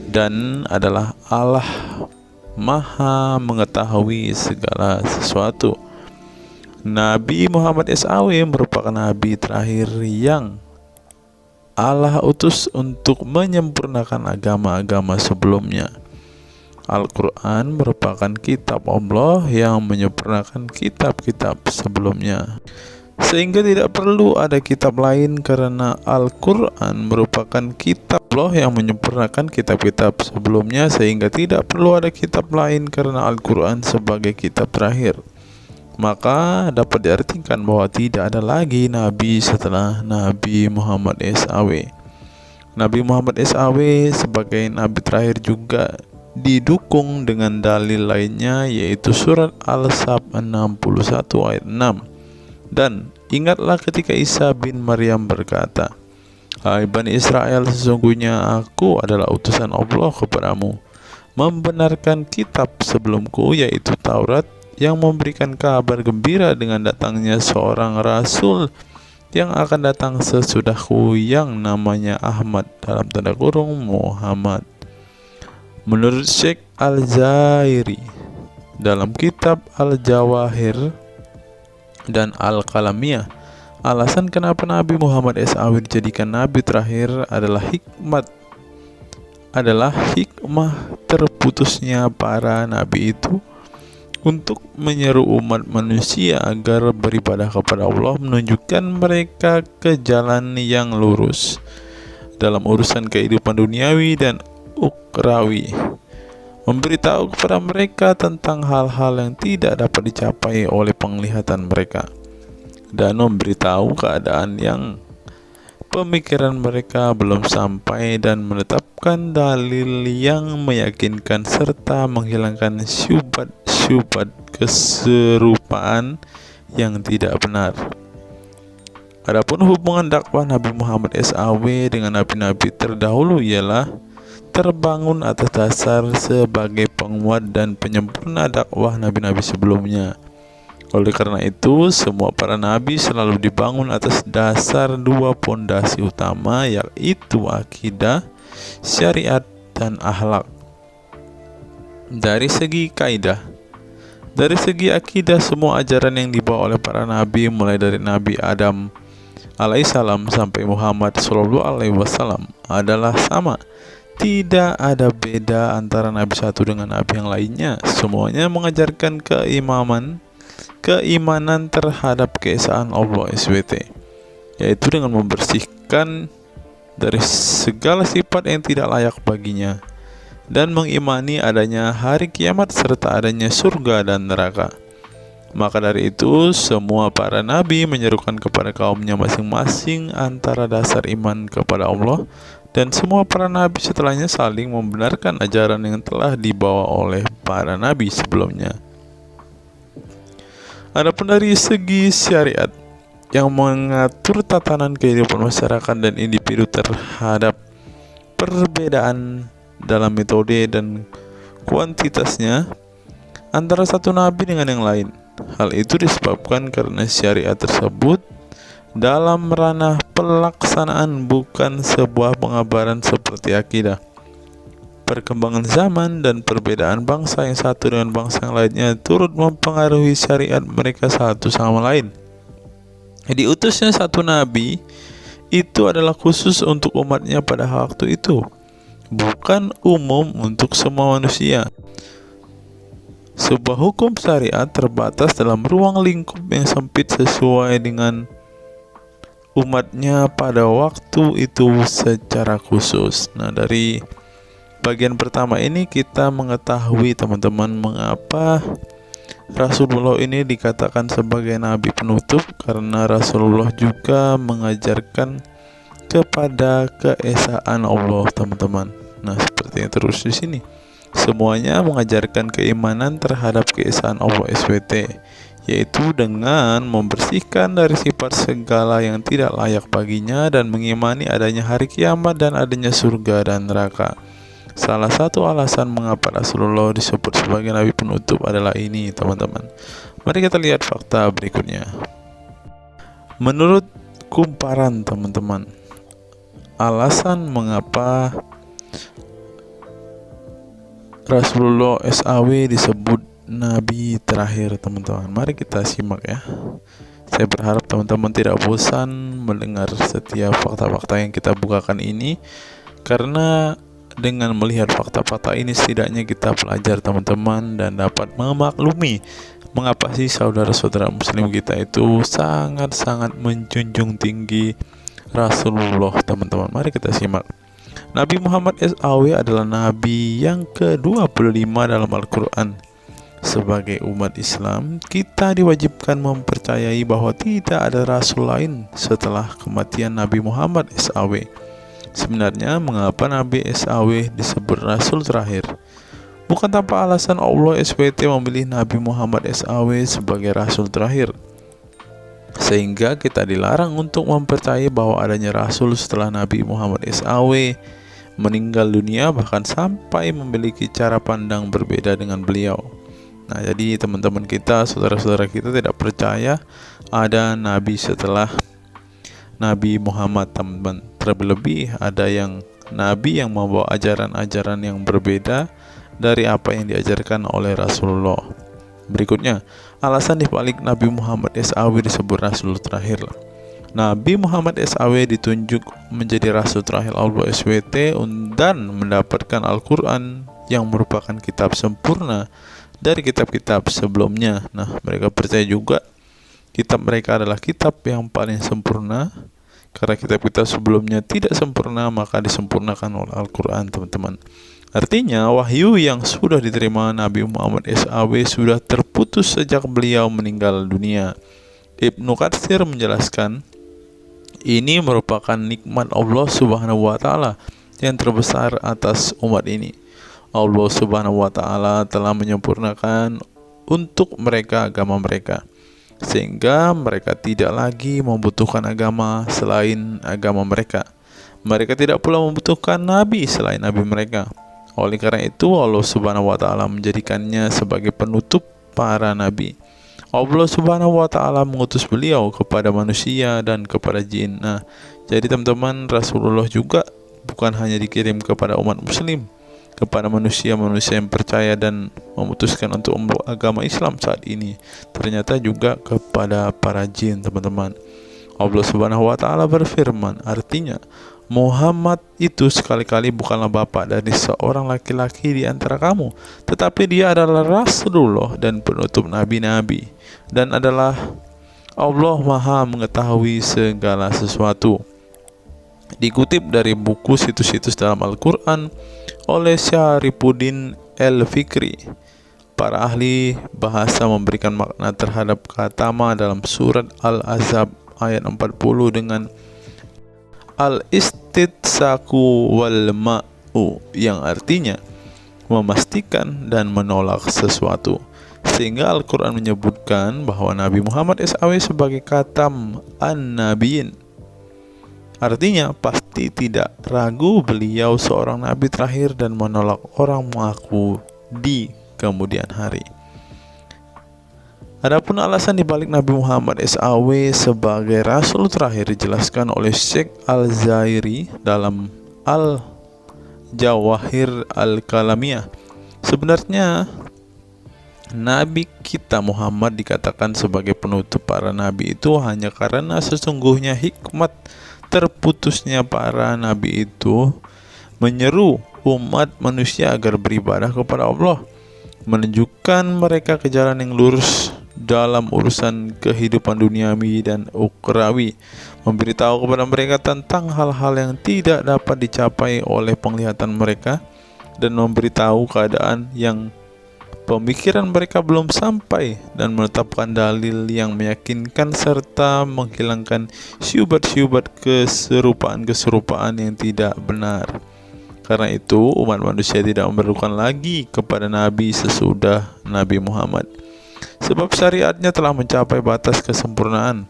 dan adalah Allah Maha mengetahui segala sesuatu. Nabi Muhammad SAW merupakan nabi terakhir yang Allah utus untuk menyempurnakan agama-agama sebelumnya. Al-Quran merupakan kitab Allah yang menyempurnakan kitab-kitab sebelumnya. sehingga tidak perlu ada kitab lain karena Al-Quran merupakan kitab Allah yang menyempurnakan kitab-kitab sebelumnya, sehingga tidak perlu ada kitab lain karena Al-Quran sebagai kitab terakhir. Maka dapat diartikan bahwa tidak ada lagi Nabi setelah Nabi Muhammad SAW. Nabi Muhammad SAW sebagai Nabi terakhir juga didukung dengan dalil lainnya, yaitu surat Al-Sab 61 ayat 6. Dan ingatlah ketika Isa bin Maryam berkata, "Hai Bani Israel, sesungguhnya aku adalah utusan Allah kepadamu, membenarkan kitab sebelumku, yaitu Taurat, yang memberikan kabar gembira dengan datangnya seorang rasul yang akan datang sesudahku yang namanya Ahmad dalam tanda kurung Muhammad." Menurut Syekh Al-Zairi dalam kitab Al-Jawahir dan Al-Qalamiyah, alasan kenapa Nabi Muhammad SAW dijadikan Nabi terakhir adalah hikmah terputusnya para Nabi itu untuk menyeru umat manusia agar beribadah kepada Allah, menunjukkan mereka ke jalan yang lurus dalam urusan kehidupan duniawi dan ukhrawi, memberitahu kepada mereka tentang hal-hal yang tidak dapat dicapai oleh penglihatan mereka, dan memberitahu keadaan yang pemikiran mereka belum sampai, dan menetapkan dalil yang meyakinkan serta menghilangkan syubhat keserupaan yang tidak benar. Adapun hubungan dakwah Nabi Muhammad SAW dengan nabi-nabi terdahulu ialah terbangun atas dasar sebagai penguat dan penyempurna dakwah nabi-nabi sebelumnya. Oleh karena itu, semua para nabi selalu dibangun atas dasar dua pondasi utama, yaitu akidah, syariat, dan akhlak. Dari segi kaidah, dari segi akidah, semua ajaran yang dibawa oleh para nabi mulai dari Nabi Adam alaihissalam sampai Muhammad SAW adalah sama. Tidak ada beda antara nabi satu dengan nabi yang lainnya. Semuanya mengajarkan keimanan terhadap keesaan Allah SWT, yaitu dengan membersihkan dari segala sifat yang tidak layak baginya, dan mengimani adanya hari kiamat serta adanya surga dan neraka. Maka dari itu, semua para nabi menyerukan kepada kaumnya masing-masing antara dasar iman kepada Allah, dan semua para nabi setelahnya saling membenarkan ajaran yang telah dibawa oleh para nabi sebelumnya. Adapun dari segi syariat yang mengatur tatanan kehidupan masyarakat dan individu terhadap perbedaan dalam metode dan kuantitasnya antara satu nabi dengan yang lain. Hal itu disebabkan karena syariat tersebut dalam ranah pelaksanaan, bukan sebuah pengabaran seperti akidah. Perkembangan zaman dan perbedaan bangsa yang satu dengan bangsa yang lainnya turut mempengaruhi syariat mereka satu sama lain. Diutusnya satu nabi itu adalah khusus untuk umatnya pada waktu itu, bukan umum untuk semua manusia. Sebuah hukum syariat terbatas dalam ruang lingkup yang sempit sesuai dengan umatnya pada waktu itu secara khusus. Nah, dari bagian pertama ini kita mengetahui teman-teman mengapa Rasulullah ini dikatakan sebagai nabi penutup, karena Rasulullah juga mengajarkan kepada keesaan Allah, teman-teman. Nah, seperti yang terus di sini. Semuanya mengajarkan keimanan terhadap keesaan Allah SWT, yaitu dengan membersihkan dari sifat segala yang tidak layak baginya dan mengimani adanya hari kiamat dan adanya surga dan neraka. Salah satu alasan mengapa Rasulullah disebut sebagai nabi penutup adalah ini, teman-teman. Mari kita lihat fakta berikutnya. Menurut kumparan, teman-teman, alasan mengapa Rasulullah SAW disebut nabi terakhir, teman-teman. Mari kita simak ya. Saya berharap teman-teman tidak bosan mendengar setiap fakta-fakta yang kita bukakan ini, karena dengan melihat fakta-fakta ini setidaknya kita belajar, teman-teman, dan dapat memaklumi Mengapa sih saudara-saudara muslim kita itu sangat-sangat menjunjung tinggi Rasulullah, teman-teman? Mari kita simak. Nabi Muhammad SAW adalah Nabi yang ke-25 dalam Al-Quran. Sebagai umat Islam, kita diwajibkan mempercayai bahwa tidak ada Rasul lain setelah kematian Nabi Muhammad SAW. Sebenarnya, mengapa Nabi SAW disebut Rasul terakhir? Bukan tanpa alasan Allah SWT memilih Nabi Muhammad SAW sebagai Rasul terakhir, sehingga kita dilarang untuk mempercayai bahwa adanya Rasul setelah Nabi Muhammad SAW meninggal dunia, bahkan sampai memiliki cara pandang berbeda dengan beliau. Nah, jadi teman-teman kita, saudara-saudara kita tidak percaya ada Nabi setelah Nabi Muhammad, teman-teman. Terlebih ada yang Nabi yang membawa ajaran-ajaran yang berbeda dari apa yang diajarkan oleh Rasulullah. Berikutnya, alasan dibalik Nabi Muhammad SAW disebut Rasul terakhir. Nabi Muhammad SAW ditunjuk menjadi Rasul terakhir Allah SWT dan mendapatkan Al-Quran yang merupakan kitab sempurna dari kitab-kitab sebelumnya. Nah, mereka percaya juga kitab mereka adalah kitab yang paling sempurna, karena kitab-kitab sebelumnya tidak sempurna, maka disempurnakan oleh Al-Quran, teman-teman. Artinya, wahyu yang sudah diterima Nabi Muhammad SAW sudah terputus sejak beliau meninggal dunia. Ibnu Katsir menjelaskan, ini merupakan nikmat Allah Subhanahu wa Ta'ala yang terbesar atas umat ini. Allah Subhanahu wa Ta'ala telah menyempurnakan untuk mereka agama mereka, sehingga mereka tidak lagi membutuhkan agama selain agama mereka. Mereka tidak pula membutuhkan nabi selain nabi mereka. Oleh karena itu, Allah Subhanahu wa Ta'ala menjadikannya sebagai penutup para nabi. Allah Subhanahu wa Ta'ala mengutus beliau kepada manusia dan kepada jin. Nah, jadi teman-teman, Rasulullah juga bukan hanya dikirim kepada umat muslim, kepada manusia-manusia yang percaya dan memutuskan untuk memeluk agama Islam saat ini, ternyata juga kepada para jin, teman-teman. Allah Subhanahu wa Ta'ala berfirman, artinya Muhammad itu sekali-kali bukanlah bapak dari seorang laki-laki di antara kamu, tetapi dia adalah Rasulullah dan penutup nabi-nabi, dan adalah Allah Maha mengetahui segala sesuatu. Dikutip dari buku situs-situs dalam Al-Quran oleh Syarifuddin El-Fikri, para ahli bahasa memberikan makna terhadap kata ma dalam surat Al-Ahzab ayat 40 dengan al-istitsaku wal ma'u, yang artinya memastikan dan menolak sesuatu, sehingga Al-Quran menyebutkan bahwa Nabi Muhammad SAW sebagai khatam an-nabiyin. Artinya pasti tidak ragu beliau seorang nabi terakhir dan menolak orang mengaku di kemudian hari. Adapun alasan dibalik Nabi Muhammad SAW sebagai Rasul terakhir dijelaskan oleh Syekh Al-Zairi dalam Al-Jawahir Al-Kalamiyah. Sebenarnya Nabi kita Muhammad dikatakan sebagai penutup para nabi itu hanya karena sesungguhnya hikmat terputusnya para nabi itu menyeru umat manusia agar beribadah kepada Allah, menunjukkan mereka ke jalan yang lurus dalam urusan kehidupan duniawi dan ukhrawi, memberitahu kepada mereka tentang hal-hal yang tidak dapat dicapai oleh penglihatan mereka, dan memberitahu keadaan yang pemikiran mereka belum sampai, dan menetapkan dalil yang meyakinkan serta menghilangkan syubhat-syubhat keserupaan-keserupaan yang tidak benar. Karena itu, umat manusia tidak memerlukan lagi kepada nabi sesudah Nabi Muhammad, sebab syariatnya telah mencapai batas kesempurnaan.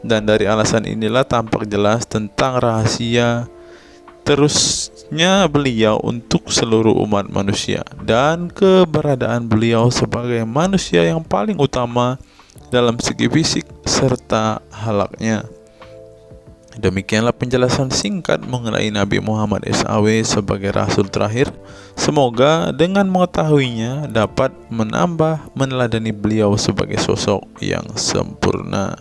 Dan dari alasan inilah tampak jelas tentang rahasia terusnya beliau untuk seluruh umat manusia, dan keberadaan beliau sebagai manusia yang paling utama dalam segi fisik serta halaknya. Demikianlah penjelasan singkat mengenai Nabi Muhammad SAW sebagai Rasul terakhir. Semoga dengan mengetahuinya dapat menambah meneladani beliau sebagai sosok yang sempurna.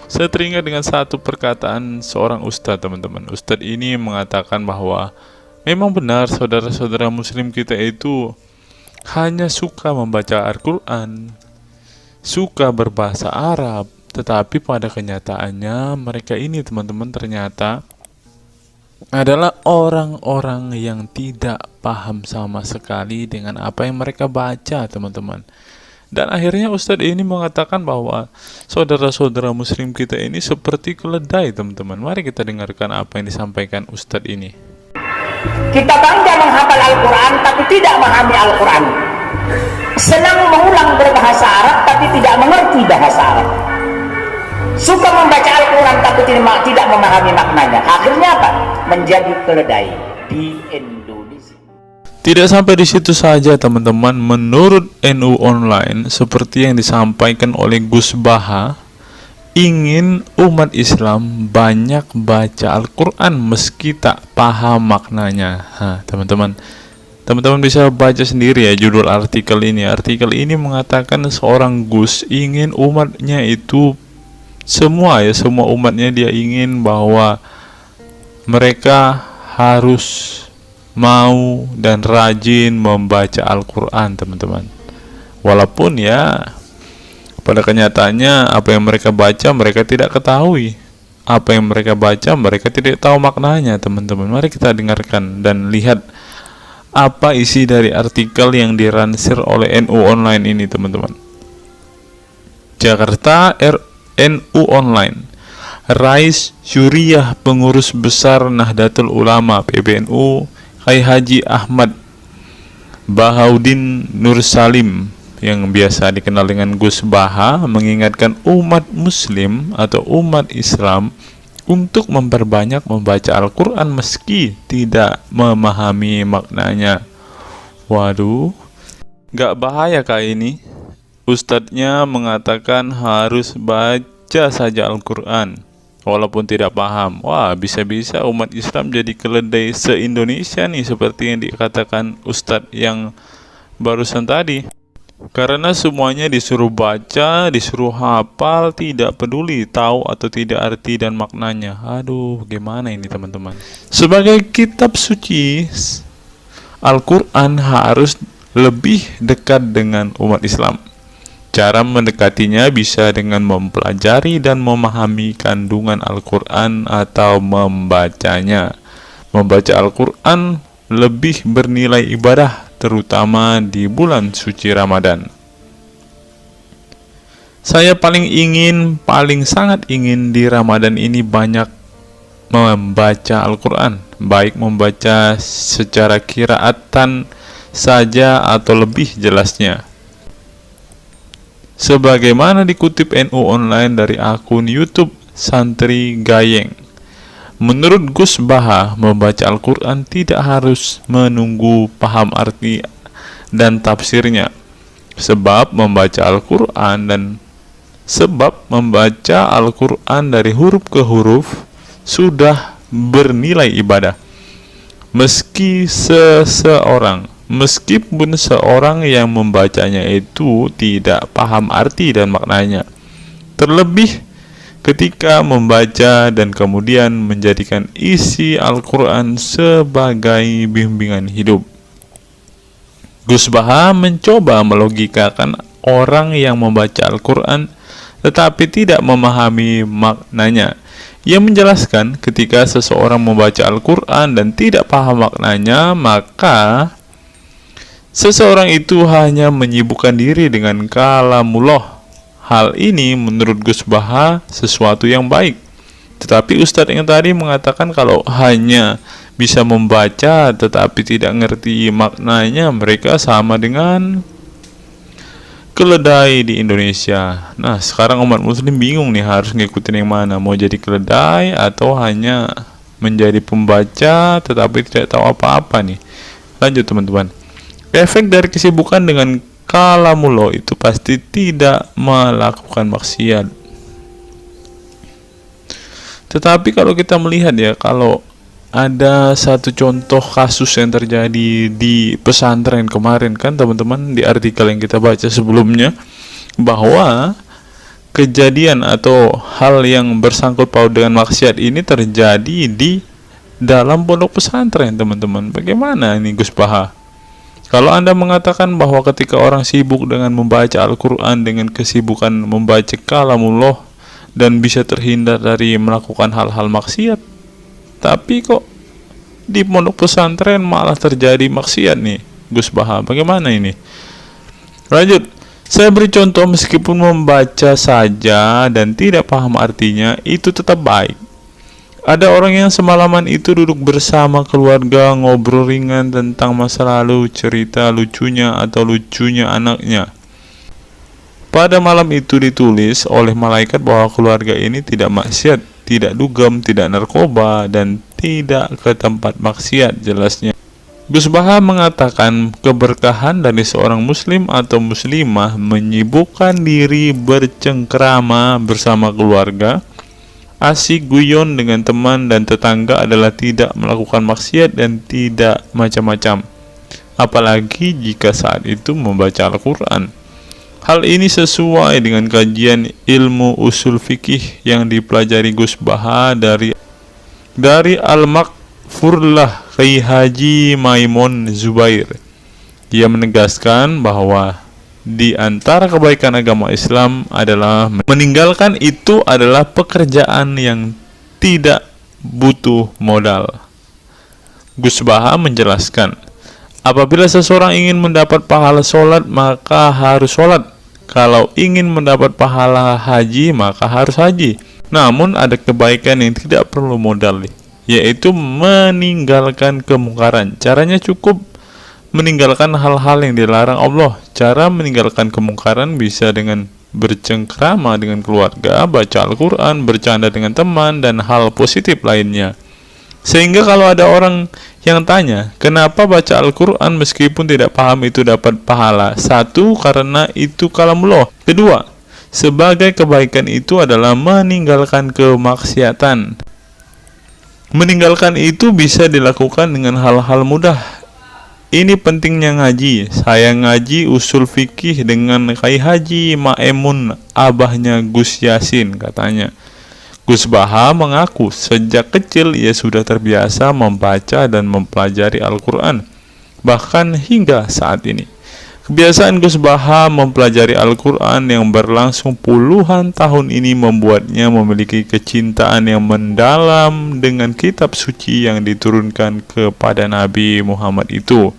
Saya teringat dengan satu perkataan seorang ustadz, teman-teman. Ustadz ini mengatakan bahwa memang benar saudara-saudara muslim kita itu hanya suka membaca Al-Quran, suka berbahasa Arab, tetapi pada kenyataannya mereka ini, teman-teman, ternyata adalah orang-orang yang tidak paham sama sekali dengan apa yang mereka baca, teman-teman. Dan akhirnya Ustadz ini mengatakan bahwa saudara-saudara muslim kita ini seperti keledai, teman-teman. Mari kita dengarkan apa yang disampaikan Ustadz ini. Kita bangga menghafal Al-Quran tapi tidak memahami Al-Quran. Senang mengulang berbahasa Arab tapi tidak mengerti bahasa Arab. Suka membaca Al-Quran tapi tidak memahami maknanya. Akhirnya apa? Menjadi keledai di Indonesia. Tidak sampai di situ saja, teman-teman. Menurut NU Online, seperti yang disampaikan oleh Gus Baha, ingin umat Islam banyak baca Al-Quran meski tak paham maknanya. Teman-teman bisa baca sendiri ya judul artikel ini. Artikel ini mengatakan seorang Gus ingin umatnya itu semua umatnya dia ingin bahwa mereka harus mau dan rajin membaca Al-Quran, teman-teman. Walaupun ya pada kenyataannya apa yang mereka baca mereka tidak ketahui. Apa yang mereka baca mereka tidak tahu maknanya, teman-teman. Mari kita dengarkan dan lihat apa isi dari artikel yang diransir oleh NU Online ini, teman-teman. Jakarta, NU Online. Rais Syuriah Pengurus Besar Nahdlatul Ulama PBNU Kiai Haji Ahmad Bahaudin Nur Salim yang biasa dikenal dengan Gus Baha mengingatkan umat muslim atau umat Islam untuk memperbanyak membaca Al-Quran meski tidak memahami maknanya. Waduh, gak bahaya kah ini? Ustadznya mengatakan harus baca saja Al-Quran walaupun tidak paham. Wah, bisa-bisa umat Islam jadi keledai se-Indonesia nih, seperti yang dikatakan Ustadz yang barusan tadi. Karena semuanya disuruh baca, disuruh hafal, tidak peduli tahu atau tidak arti dan maknanya. Aduh, bagaimana ini, teman-teman? Sebagai kitab suci, Al-Quran harus lebih dekat dengan umat Islam. Cara mendekatinya bisa dengan mempelajari dan memahami kandungan Al-Quran atau membacanya. Membaca Al-Quran lebih bernilai ibadah, terutama di bulan suci Ramadan. Saya paling sangat ingin di Ramadan ini banyak membaca Al-Quran, baik membaca secara qiraatan saja atau lebih jelasnya. Sebagaimana dikutip NU Online dari akun YouTube Santri Gayeng. Menurut Gus Baha, membaca Al-Quran tidak harus menunggu paham arti dan tafsirnya. Sebab membaca Al-Quran dari huruf ke huruf sudah bernilai ibadah. Meskipun seorang yang membacanya itu tidak paham arti dan maknanya. Terlebih ketika membaca dan kemudian menjadikan isi Al-Quran sebagai bimbingan hidup. Gus Baha mencoba melogikakan orang yang membaca Al-Quran tetapi tidak memahami maknanya. Ia menjelaskan ketika seseorang membaca Al-Quran dan tidak paham maknanya, maka seseorang itu hanya menyibukkan diri dengan kalamullah. Hal ini menurut Gus Baha sesuatu yang baik. Tetapi Ustadz yang tadi mengatakan kalau hanya bisa membaca tetapi tidak ngerti maknanya, mereka sama dengan keledai di Indonesia. Nah, sekarang umat muslim bingung nih harus ngikutin yang mana, mau jadi keledai atau hanya menjadi pembaca tetapi tidak tahu apa-apa nih. Lanjut, teman-teman. Efek dari kesibukan dengan kalamullah itu pasti tidak melakukan maksiat. Tetapi kalau kita melihat ya, kalau ada satu contoh kasus yang terjadi di pesantren kemarin kan, teman-teman, di artikel yang kita baca sebelumnya, bahwa kejadian atau hal yang bersangkut paut dengan maksiat ini terjadi di dalam pondok pesantren, teman-teman. Bagaimana ini Gus Baha? Kalau Anda mengatakan bahwa ketika orang sibuk dengan membaca Al-Quran dengan kesibukan membaca kalamullah dan bisa terhindar dari melakukan hal-hal maksiat, tapi kok di pondok pesantren malah terjadi maksiat nih Gus Baha, bagaimana ini? Lanjut, saya beri contoh, meskipun membaca saja dan tidak paham artinya, itu tetap baik. Ada orang yang semalaman itu duduk bersama keluarga, ngobrol ringan tentang masa lalu, cerita lucunya atau lucunya anaknya. Pada malam itu ditulis oleh malaikat bahwa keluarga ini tidak maksiat, tidak dugem, tidak narkoba, dan tidak ke tempat maksiat, jelasnya. Gus Baha mengatakan keberkahan dari seorang muslim atau muslimah menyibukkan diri bercengkrama bersama keluarga, asik guyon dengan teman dan tetangga adalah tidak melakukan maksiat dan tidak macam-macam, apalagi jika saat itu membaca Al-Quran. Hal ini sesuai dengan kajian ilmu usul fikih yang dipelajari Gus Baha dari Al-Makfurlah Kiai Haji Maimun Zubair. Ia menegaskan bahwa di antara kebaikan agama Islam adalah meninggalkan itu adalah pekerjaan yang tidak butuh modal. Gus Baha menjelaskan, apabila seseorang ingin mendapat pahala sholat, maka harus sholat. Kalau ingin mendapat pahala haji, maka harus haji. Namun ada kebaikan yang tidak perlu modal, yaitu meninggalkan kemungkaran. Caranya cukup meninggalkan hal-hal yang dilarang Allah. Cara meninggalkan kemungkaran bisa dengan bercengkrama dengan keluarga, baca Al-Quran, bercanda dengan teman, dan hal positif lainnya. Sehingga kalau ada orang yang tanya, kenapa baca Al-Quran meskipun tidak paham itu dapat pahala? Satu, karena itu kalamullah. Kedua, sebagai kebaikan itu adalah meninggalkan kemaksiatan. Meninggalkan itu bisa dilakukan dengan hal-hal mudah. Ini pentingnya ngaji. Saya ngaji usul fikih dengan Kiai Haji Maimun, abahnya Gus Yasin, katanya. Gus Baha mengaku sejak kecil ia sudah terbiasa membaca dan mempelajari Al-Quran, bahkan hingga saat ini. Kebiasaan Gus Baha mempelajari Al-Quran yang berlangsung puluhan tahun ini membuatnya memiliki kecintaan yang mendalam dengan kitab suci yang diturunkan kepada Nabi Muhammad itu.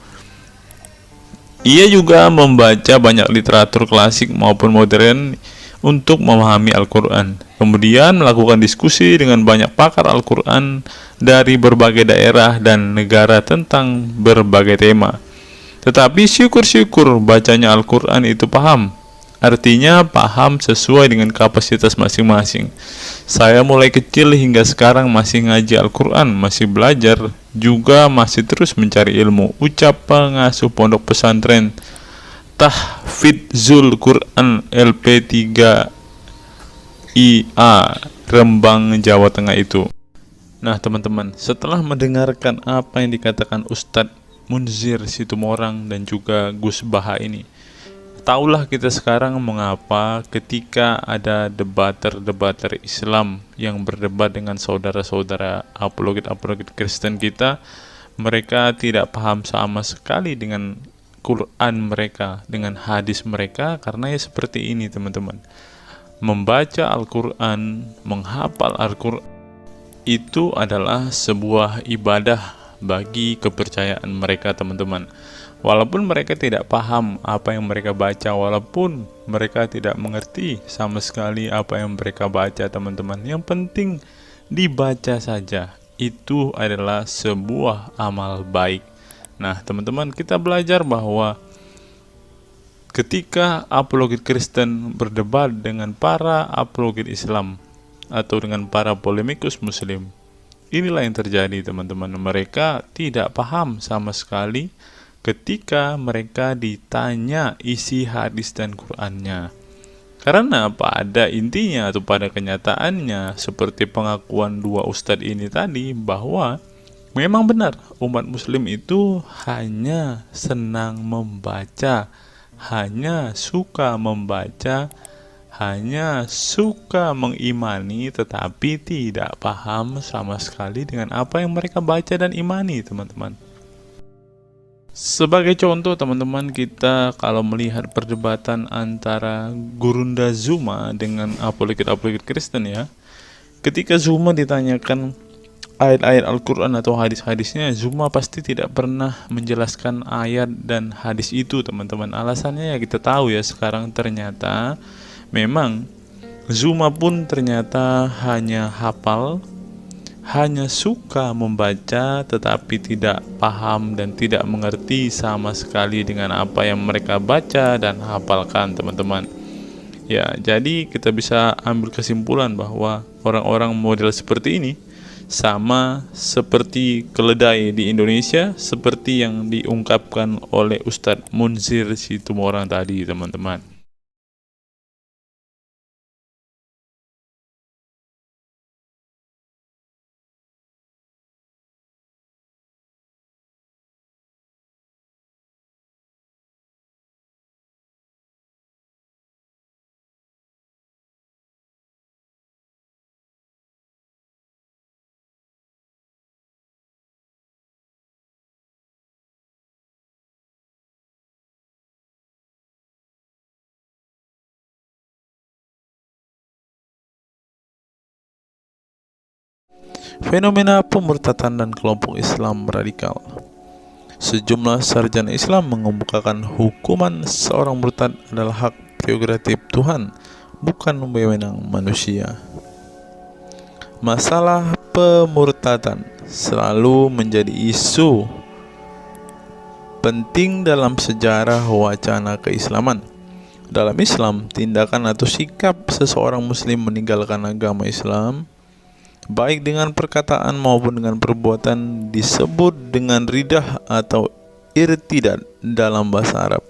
Ia juga membaca banyak literatur klasik maupun modern untuk memahami Al-Quran. Kemudian melakukan diskusi dengan banyak pakar Al-Quran dari berbagai daerah dan negara tentang berbagai tema. Tetapi syukur-syukur bacanya Al-Quran itu paham. Artinya paham sesuai dengan kapasitas masing-masing. Saya mulai kecil hingga sekarang masih ngaji Al-Quran, masih belajar, juga masih terus mencari ilmu. Ucap pengasuh pondok pesantren Tahfidzul Quran LP3 IA Rembang, Jawa Tengah itu. Nah teman-teman, setelah mendengarkan apa yang dikatakan Ustadz Munzir Situmorang dan juga Gus Baha ini, taulah kita sekarang mengapa ketika ada debater Islam yang berdebat dengan saudara-saudara apologet Kristen kita, mereka tidak paham sama sekali dengan Quran mereka, dengan hadis mereka, karena ya seperti ini teman-teman. Membaca Al-Quran, menghafal Al-Quran itu adalah sebuah ibadah bagi kepercayaan mereka teman-teman. Walaupun mereka tidak paham apa yang mereka baca, walaupun mereka tidak mengerti sama sekali apa yang mereka baca teman-teman, yang penting dibaca saja, itu adalah sebuah amal baik. Nah teman-teman, kita belajar bahwa ketika apologet Kristen berdebat dengan para apologet Islam atau dengan para polemikus Muslim, inilah yang terjadi teman-teman. Mereka tidak paham sama sekali ketika mereka ditanya isi hadis dan Qur'annya. Karena pada intinya atau pada kenyataannya, seperti pengakuan dua ustadz ini tadi, bahwa memang benar umat muslim itu hanya senang membaca, hanya suka membaca, hanya suka mengimani tetapi tidak paham sama sekali dengan apa yang mereka baca dan imani, teman-teman. Sebagai contoh, teman-teman, kita kalau melihat perdebatan antara Gurunda Zuma dengan apologet-apologet Kristen ya, ketika Zuma ditanyakan ayat-ayat Al-Quran atau hadis-hadisnya, Zuma pasti tidak pernah menjelaskan ayat dan hadis itu, teman-teman. Alasannya ya kita tahu ya, sekarang ternyata memang Zuma pun ternyata hanya hafal, hanya suka membaca tetapi tidak paham dan tidak mengerti sama sekali dengan apa yang mereka baca dan hafalkan, teman-teman. Ya, jadi kita bisa ambil kesimpulan bahwa orang-orang model seperti ini sama seperti keledai di Indonesia, seperti yang diungkapkan oleh Ustadz Munzir Situmorang tadi, teman-teman. Fenomena pemurtadan dan kelompok Islam radikal. Sejumlah sarjana Islam mengemukakan hukuman seorang murtad adalah hak prerogatif Tuhan, bukan wewenang manusia. Masalah pemurtadan selalu menjadi isu penting dalam sejarah wacana keislaman. Dalam Islam, tindakan atau sikap seseorang muslim meninggalkan agama Islam, baik dengan perkataan maupun dengan perbuatan, disebut dengan ridah atau irtidad dalam bahasa Arab.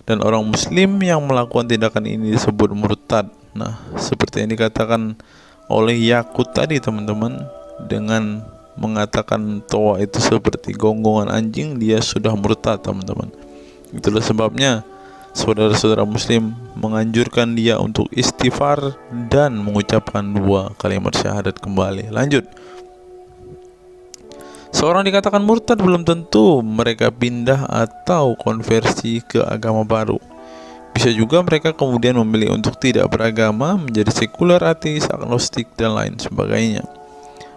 Dan orang muslim yang melakukan tindakan ini disebut murtad. Nah, seperti yang dikatakan oleh Yakut tadi, teman-teman, dengan mengatakan toa itu seperti gonggongan anjing, dia sudah murtad, teman-teman. Itulah sebabnya saudara-saudara muslim menganjurkan dia untuk istighfar dan mengucapkan 2 kalimat syahadat kembali. Lanjut. Seorang dikatakan murtad belum tentu mereka pindah atau konversi ke agama baru. Bisa juga mereka kemudian memilih untuk tidak beragama, menjadi sekuler, ateis, agnostik, dan lain sebagainya.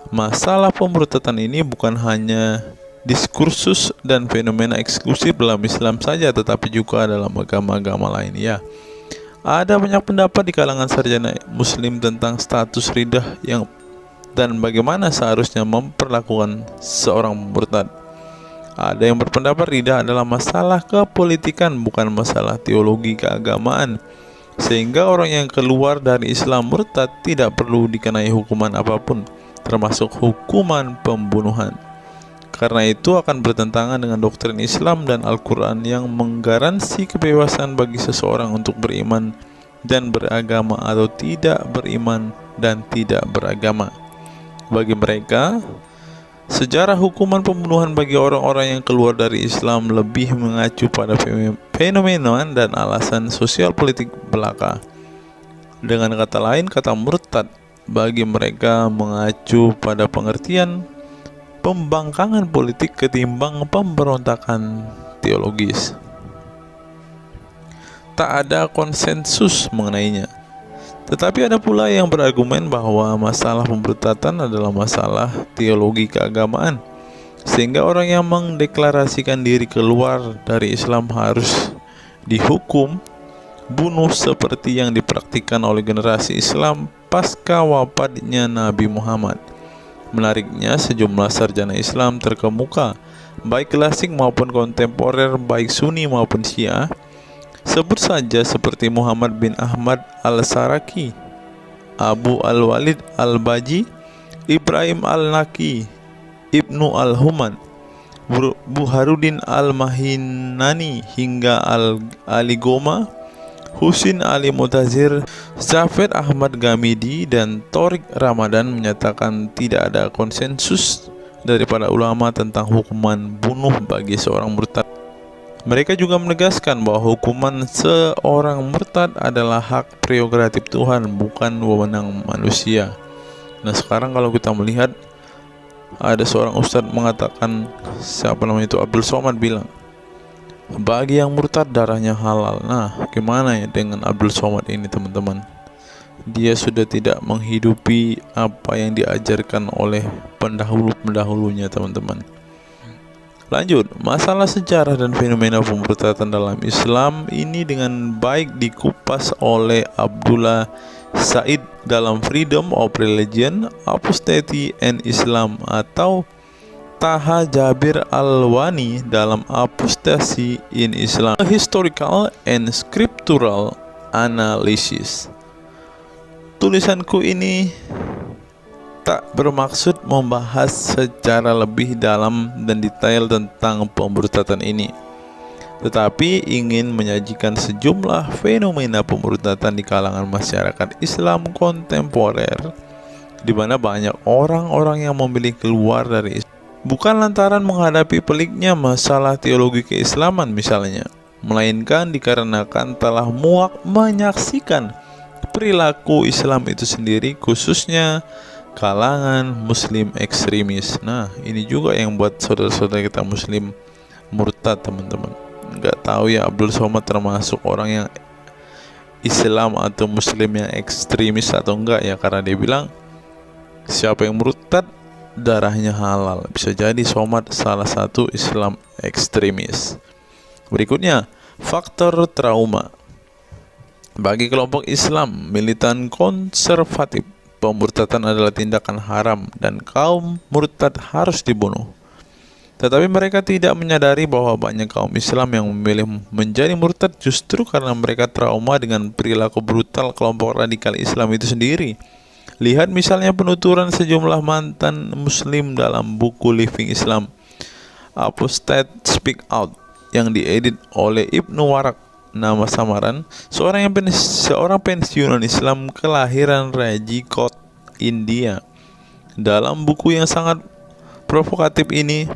Masalah pemurtadan ini bukan hanya diskursus dan fenomena eksklusif dalam Islam saja, tetapi juga dalam agama-agama lain ya. Ada banyak pendapat di kalangan sarjana muslim tentang status ridah dan bagaimana seharusnya memperlakukan seorang murtad. Ada yang berpendapat ridah adalah masalah kepolitikan, bukan masalah teologi keagamaan, sehingga orang yang keluar dari Islam murtad tidak perlu dikenai hukuman apapun, termasuk hukuman pembunuhan. Karena itu akan bertentangan dengan doktrin Islam dan Al-Quran yang menggaransi kebebasan bagi seseorang untuk beriman dan beragama atau tidak beriman dan tidak beragama. Bagi mereka, sejarah hukuman pembunuhan bagi orang-orang yang keluar dari Islam lebih mengacu pada fenomena dan alasan sosial politik belaka. Dengan kata lain, kata murtad bagi mereka mengacu pada pengertian pembangkangan politik ketimbang pemberontakan teologis. Tak ada konsensus mengenainya. Tetapi ada pula yang berargumen bahwa masalah pemurtadan adalah masalah teologi keagamaan, sehingga orang yang mendeklarasikan diri keluar dari Islam harus dihukum bunuh seperti yang dipraktikkan oleh generasi Islam pasca wafatnya Nabi Muhammad. Menariknya, sejumlah sarjana Islam terkemuka, baik klasik maupun kontemporer, baik Sunni maupun Syiah, sebut saja seperti Muhammad bin Ahmad al-Saraki, Abu al-Walid al-Baji, Ibrahim al-Naqi, Ibnu al-Human, Buharuddin al-Mahinani hingga al-Aligoma, Husin Ali Mutazir, Zafir Ahmad Gamidi, dan Torik Ramadan menyatakan tidak ada konsensus dari para ulama tentang hukuman bunuh bagi seorang murtad. Mereka juga menegaskan bahwa hukuman seorang murtad adalah hak prerogatif Tuhan, bukan wewenang manusia. Nah, sekarang kalau kita melihat ada seorang ustadz mengatakan, siapa namanya itu, Abdul Somad bilang, bagi yang murtad darahnya halal. Nah, gimana ya dengan Abdul Somad ini, teman-teman? Dia sudah tidak menghidupi apa yang diajarkan oleh pendahulu-pendahulunya, teman-teman. Lanjut, masalah sejarah dan fenomena pemurtadan dalam Islam ini dengan baik dikupas oleh Abdullah Said dalam Freedom of Religion, Apostasy and Islam, atau Taha Jabir Al-Wani dalam Apostasy in Islam, A Historical and Scriptural Analysis. Tulisanku ini tak bermaksud membahas secara lebih dalam dan detail tentang pemurtadan ini, tetapi ingin menyajikan sejumlah fenomena pemurtadan di kalangan masyarakat Islam kontemporer, di mana banyak orang-orang yang memilih keluar dari Islam bukan lantaran menghadapi peliknya masalah teologi keislaman misalnya, melainkan dikarenakan telah muak menyaksikan perilaku Islam itu sendiri, khususnya kalangan muslim ekstremis. Nah, ini juga yang buat saudara-saudara kita muslim murtad, teman-teman. Nggak tahu ya Abdul Somad termasuk orang yang Islam atau muslim yang ekstremis atau enggak ya, karena dia bilang siapa yang murtad darahnya halal. Bisa jadi Somad salah satu Islam ekstremis. Berikutnya, faktor trauma. Bagi kelompok Islam militan konservatif, pemurtadan adalah tindakan haram dan kaum murtad harus dibunuh. Tetapi mereka tidak menyadari bahwa banyak kaum Islam yang memilih menjadi murtad justru karena mereka trauma dengan perilaku brutal kelompok radikal Islam itu sendiri. Lihat misalnya penuturan sejumlah mantan muslim dalam buku Living Islam, Apostate Speak Out, yang diedit oleh Ibnu Warak, nama samaran seorang pensiunan Islam kelahiran Rajkot, India. Dalam buku yang sangat provokatif ini,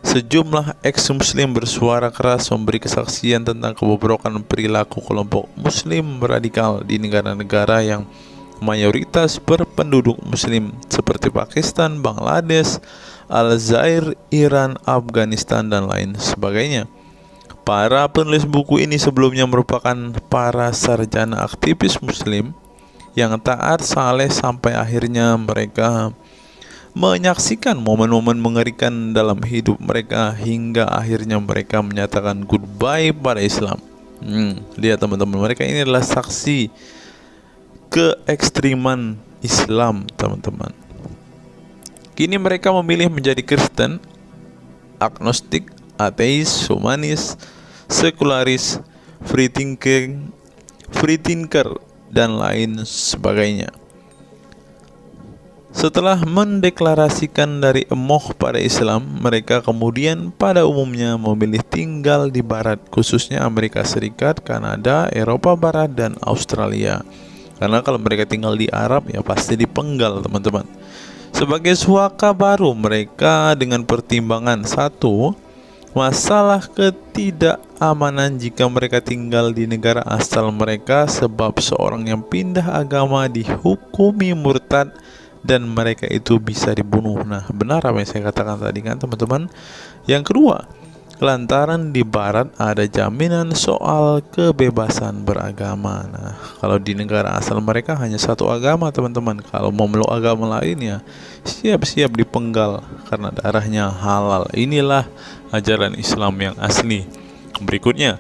sejumlah ex-muslim bersuara keras memberi kesaksian tentang kebobrokan perilaku kelompok muslim radikal di negara-negara yang mayoritas berpenduduk muslim seperti Pakistan, Bangladesh, Aljazair, Iran, Afghanistan, dan lain sebagainya. Para penulis buku ini sebelumnya merupakan para sarjana aktivis muslim yang taat saleh sampai akhirnya mereka menyaksikan momen-momen mengerikan dalam hidup mereka hingga akhirnya mereka menyatakan goodbye pada Islam. Lihat teman-teman, mereka ini adalah saksi keekstriman Islam, teman-teman. Kini mereka memilih menjadi Kristen, agnostik, ateis, humanis, sekularis, free thinker, dan lain sebagainya. Setelah mendeklarasikan dari emoh pada Islam, mereka kemudian pada umumnya memilih tinggal di Barat, khususnya Amerika Serikat, Kanada, Eropa Barat, dan Australia. Karena kalau mereka tinggal di Arab ya pasti dipenggal, teman-teman. Sebagai suaka baru mereka dengan pertimbangan satu, masalah ketidakamanan jika mereka tinggal di negara asal mereka, sebab seorang yang pindah agama dihukumi murtad dan mereka itu bisa dibunuh. Nah, benar apa yang saya katakan tadi kan, teman-teman. Yang kedua, lantaran di Barat ada jaminan soal kebebasan beragama. Nah, kalau di negara asal mereka hanya satu agama, teman-teman. Kalau mau meluk agama lain ya siap-siap dipenggal karena darahnya halal. Inilah ajaran Islam yang asli. Berikutnya,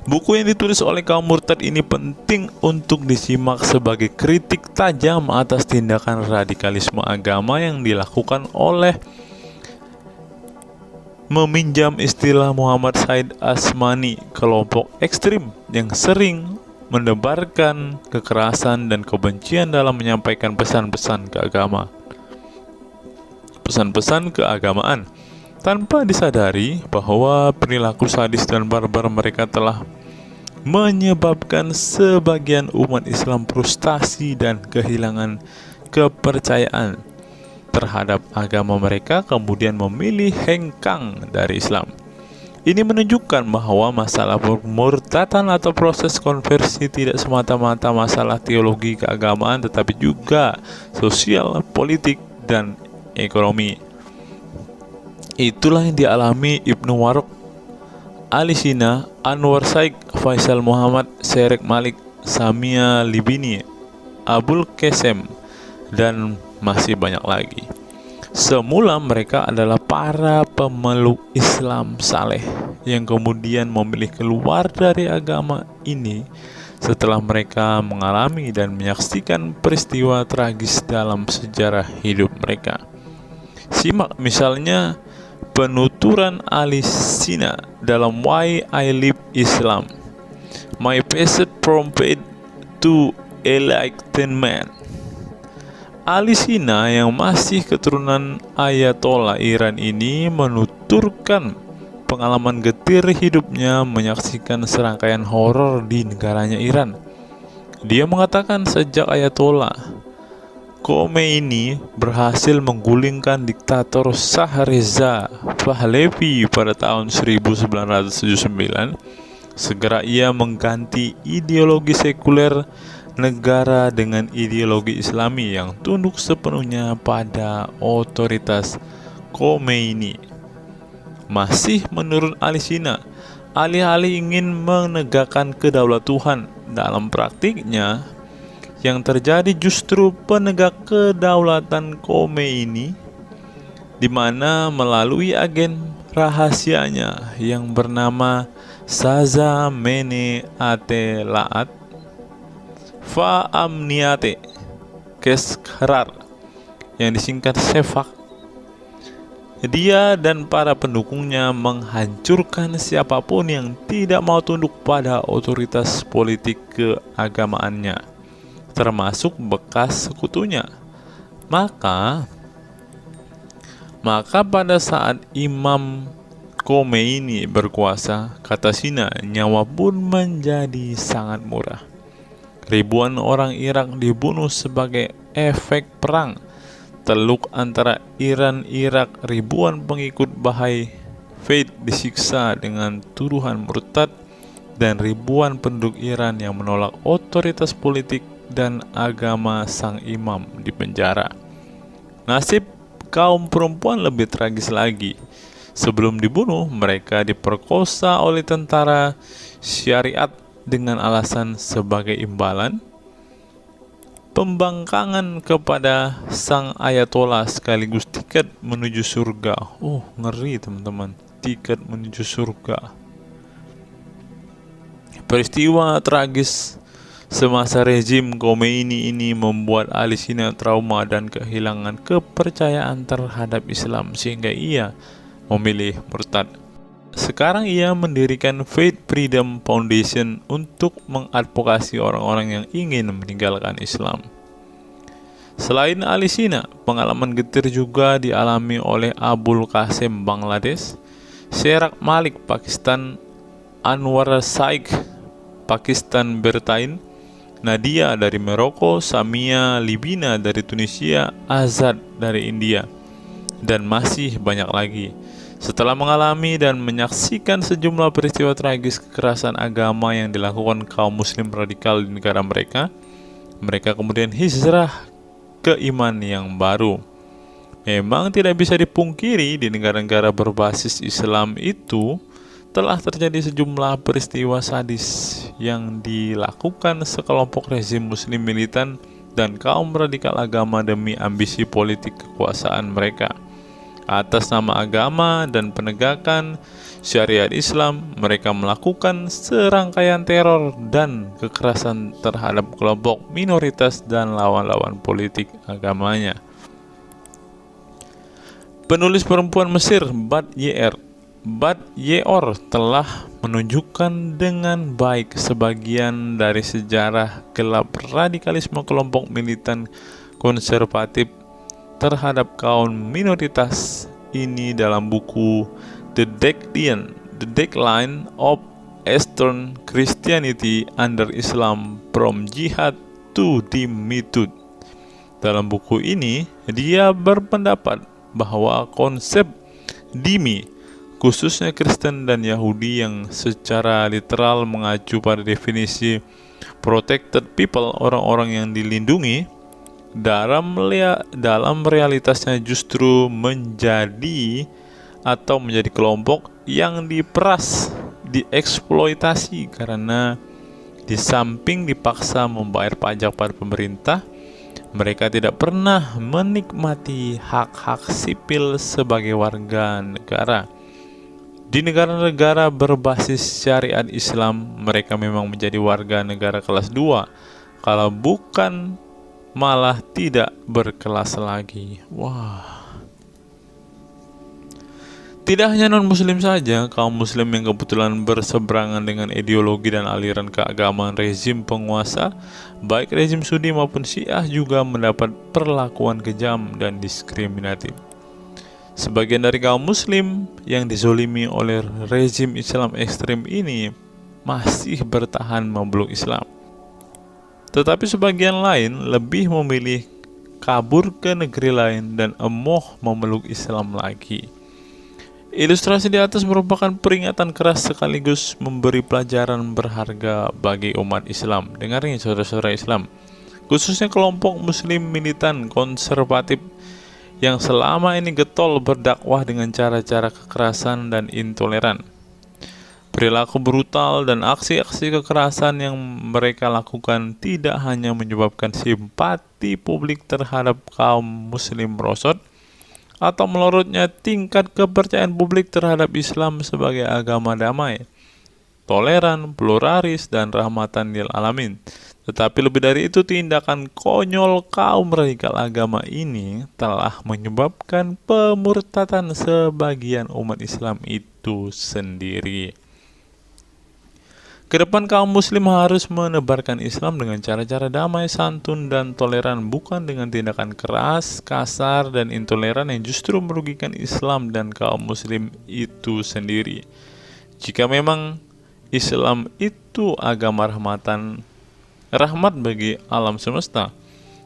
buku yang ditulis oleh kaum murtad ini penting untuk disimak sebagai kritik tajam atas tindakan radikalisme agama yang dilakukan oleh, meminjam istilah Muhammad Said Asmani, kelompok ekstrim yang sering menebarkan kekerasan dan kebencian dalam menyampaikan pesan-pesan keagamaan tanpa disadari bahwa perilaku sadis dan barbar mereka telah menyebabkan sebagian umat Islam frustasi dan kehilangan kepercayaan terhadap agama mereka, kemudian memilih hengkang dari Islam. Ini menunjukkan bahwa masalah pemurtadan atau proses konversi tidak semata-mata masalah teologi keagamaan, tetapi juga sosial, politik, dan ekonomi. Itulah yang dialami Ibnu Warok, Ali Sina, Anwar Saik, Faisal Muhammad, Serek Malik, Samia Libini, Abul Qasem, dan masih banyak lagi. Semula mereka adalah para pemeluk Islam saleh yang kemudian memilih keluar dari agama ini setelah mereka mengalami dan menyaksikan peristiwa tragis dalam sejarah hidup mereka. Simak misalnya penuturan Ali Sina dalam Why I Live Islam, My Passage from Faith to Enlightenment. Ali Sina yang masih keturunan Ayatollah Iran ini menuturkan pengalaman getir hidupnya menyaksikan serangkaian horor di negaranya Iran. Dia mengatakan sejak Ayatollah Khomeini berhasil menggulingkan diktator Shah Reza Pahlavi pada tahun 1979, segera ia mengganti ideologi sekuler negara dengan ideologi Islami yang tunduk sepenuhnya pada otoritas Khomeini. Masih menurut Ali Sina, alih-alih ingin menegakkan kedaulatan dalam praktiknya, yang terjadi justru penegak kedaulatan Khomeini, di mana melalui agen rahasianya yang bernama Saza Mene Ate Laat Fa Amniate Keskharar, yang disingkat Sefak, dia dan para pendukungnya menghancurkan siapapun yang tidak mau tunduk pada otoritas politik keagamaannya, termasuk bekas sekutunya. Maka pada saat Imam Khomeini berkuasa, kata Sina, nyawa pun menjadi sangat murah. Ribuan orang Irak dibunuh sebagai efek perang teluk antara Iran-Irak. Ribuan pengikut Bahai Faith disiksa dengan tuduhan murtad, dan ribuan penduduk Iran yang menolak otoritas politik dan agama sang imam dipenjara. Nasib kaum perempuan lebih tragis lagi. Sebelum dibunuh, mereka diperkosa oleh tentara syariat dengan alasan sebagai imbalan pembangkangan kepada sang ayatollah sekaligus tiket menuju surga. Ngeri teman-teman, tiket menuju surga. Peristiwa tragis semasa rezim Khomeini ini membuat Ali Sina trauma dan kehilangan kepercayaan terhadap Islam sehingga ia memilih murtad. Sekarang ia mendirikan Faith Freedom Foundation untuk mengadvokasi orang-orang yang ingin meninggalkan Islam. Selain Ali Sina, pengalaman getir juga dialami oleh Abul Qasem Bangladesh, Serek Malik Pakistan, Anwar Saik Pakistan Bertain, Nadia dari Maroko, Samia Libina dari Tunisia, Azad dari India, dan masih banyak lagi. Setelah mengalami dan menyaksikan sejumlah peristiwa tragis kekerasan agama yang dilakukan kaum muslim radikal di negara mereka, mereka kemudian hijrah ke iman yang baru. Memang tidak bisa dipungkiri di negara-negara berbasis Islam itu telah terjadi sejumlah peristiwa sadis yang dilakukan sekelompok rezim muslim militan dan kaum radikal agama demi ambisi politik kekuasaan mereka. Atas nama agama dan penegakan syariat Islam, mereka melakukan serangkaian teror dan kekerasan terhadap kelompok minoritas dan lawan-lawan politik agamanya. Penulis perempuan Mesir Bad Yeor telah menunjukkan dengan baik sebagian dari sejarah gelap radikalisme kelompok militan konservatif terhadap kaum minoritas ini dalam buku The Decline of Eastern Christianity Under Islam from Jihad to Dhimmitud. Dalam buku ini, dia berpendapat bahwa konsep dhimmi, khususnya Kristen dan Yahudi yang secara literal mengacu pada definisi protected people, orang-orang yang dilindungi, dalam realitasnya justru menjadi kelompok yang diperas, dieksploitasi karena di samping dipaksa membayar pajak pada pemerintah, mereka tidak pernah menikmati hak-hak sipil sebagai warga negara. Di negara-negara berbasis syariat Islam, mereka memang menjadi warga negara kelas 2, kalau bukan malah tidak berkelas lagi. Wah. Tidak hanya non-muslim saja, kaum muslim yang kebetulan berseberangan dengan ideologi dan aliran keagamaan rezim penguasa, baik rezim Sunni maupun Syiah, juga mendapat perlakuan kejam dan diskriminatif. Sebagian dari kaum muslim yang dizolimi oleh rezim Islam ekstrem ini masih bertahan memeluk Islam. Tetapi sebagian lain lebih memilih kabur ke negeri lain dan emoh memeluk Islam lagi. Ilustrasi di atas merupakan peringatan keras sekaligus memberi pelajaran berharga bagi umat Islam. Dengarnya saudara-saudara Islam, khususnya kelompok muslim militan konservatif yang selama ini getol berdakwah dengan cara-cara kekerasan dan intoleran. Perilaku brutal dan aksi-aksi kekerasan yang mereka lakukan tidak hanya menyebabkan simpati publik terhadap kaum muslim merosot atau melorotnya tingkat kepercayaan publik terhadap Islam sebagai agama damai, toleran, pluralis, dan rahmatan lil alamin. Tetapi lebih dari itu, tindakan konyol kaum radikal agama ini telah menyebabkan pemurtadan sebagian umat Islam itu sendiri. Kedepan kaum muslim harus menebarkan Islam dengan cara-cara damai, santun, dan toleran, bukan dengan tindakan keras, kasar, dan intoleran yang justru merugikan Islam dan kaum muslim itu sendiri. Jika memang Islam itu agama rahmat bagi alam semesta,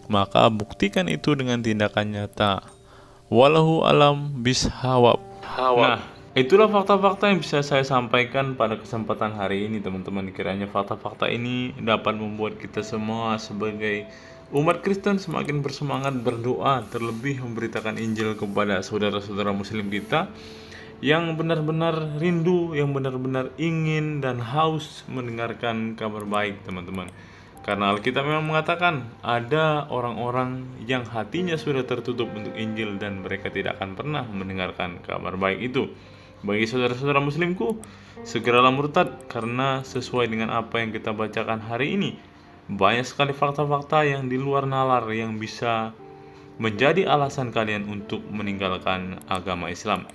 maka buktikan itu dengan tindakan nyata. Wallahu alam bishawab. Nah, itulah fakta-fakta yang bisa saya sampaikan pada kesempatan hari ini, teman-teman. Kiranya fakta-fakta ini dapat membuat kita semua sebagai umat Kristen semakin bersemangat berdoa, terlebih memberitakan Injil kepada saudara-saudara muslim kita yang benar-benar rindu, yang benar-benar ingin dan haus mendengarkan kabar baik, teman-teman. Karena Alkitab memang mengatakan ada orang-orang yang hatinya sudah tertutup untuk Injil dan mereka tidak akan pernah mendengarkan kabar baik itu. Bagi saudara-saudara muslimku, segeralah murtad, karena sesuai dengan apa yang kita bacakan hari ini, banyak sekali fakta-fakta yang di luar nalar yang bisa menjadi alasan kalian untuk meninggalkan agama Islam.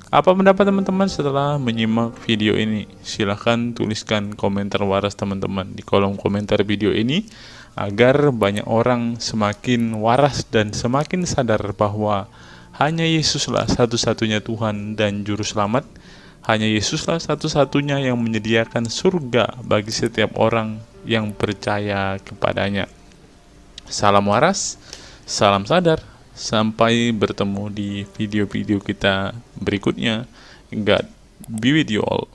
Apa pendapat teman-teman setelah menyimak video ini? Silahkan tuliskan komentar waras teman-teman di kolom komentar video ini, agar banyak orang semakin waras dan semakin sadar bahwa hanya Yesuslah satu-satunya Tuhan dan Juru Selamat. Hanya Yesuslah satu-satunya yang menyediakan surga bagi setiap orang yang percaya kepadanya. Salam waras, salam sadar. Sampai bertemu di video-video kita berikutnya. God be with you all.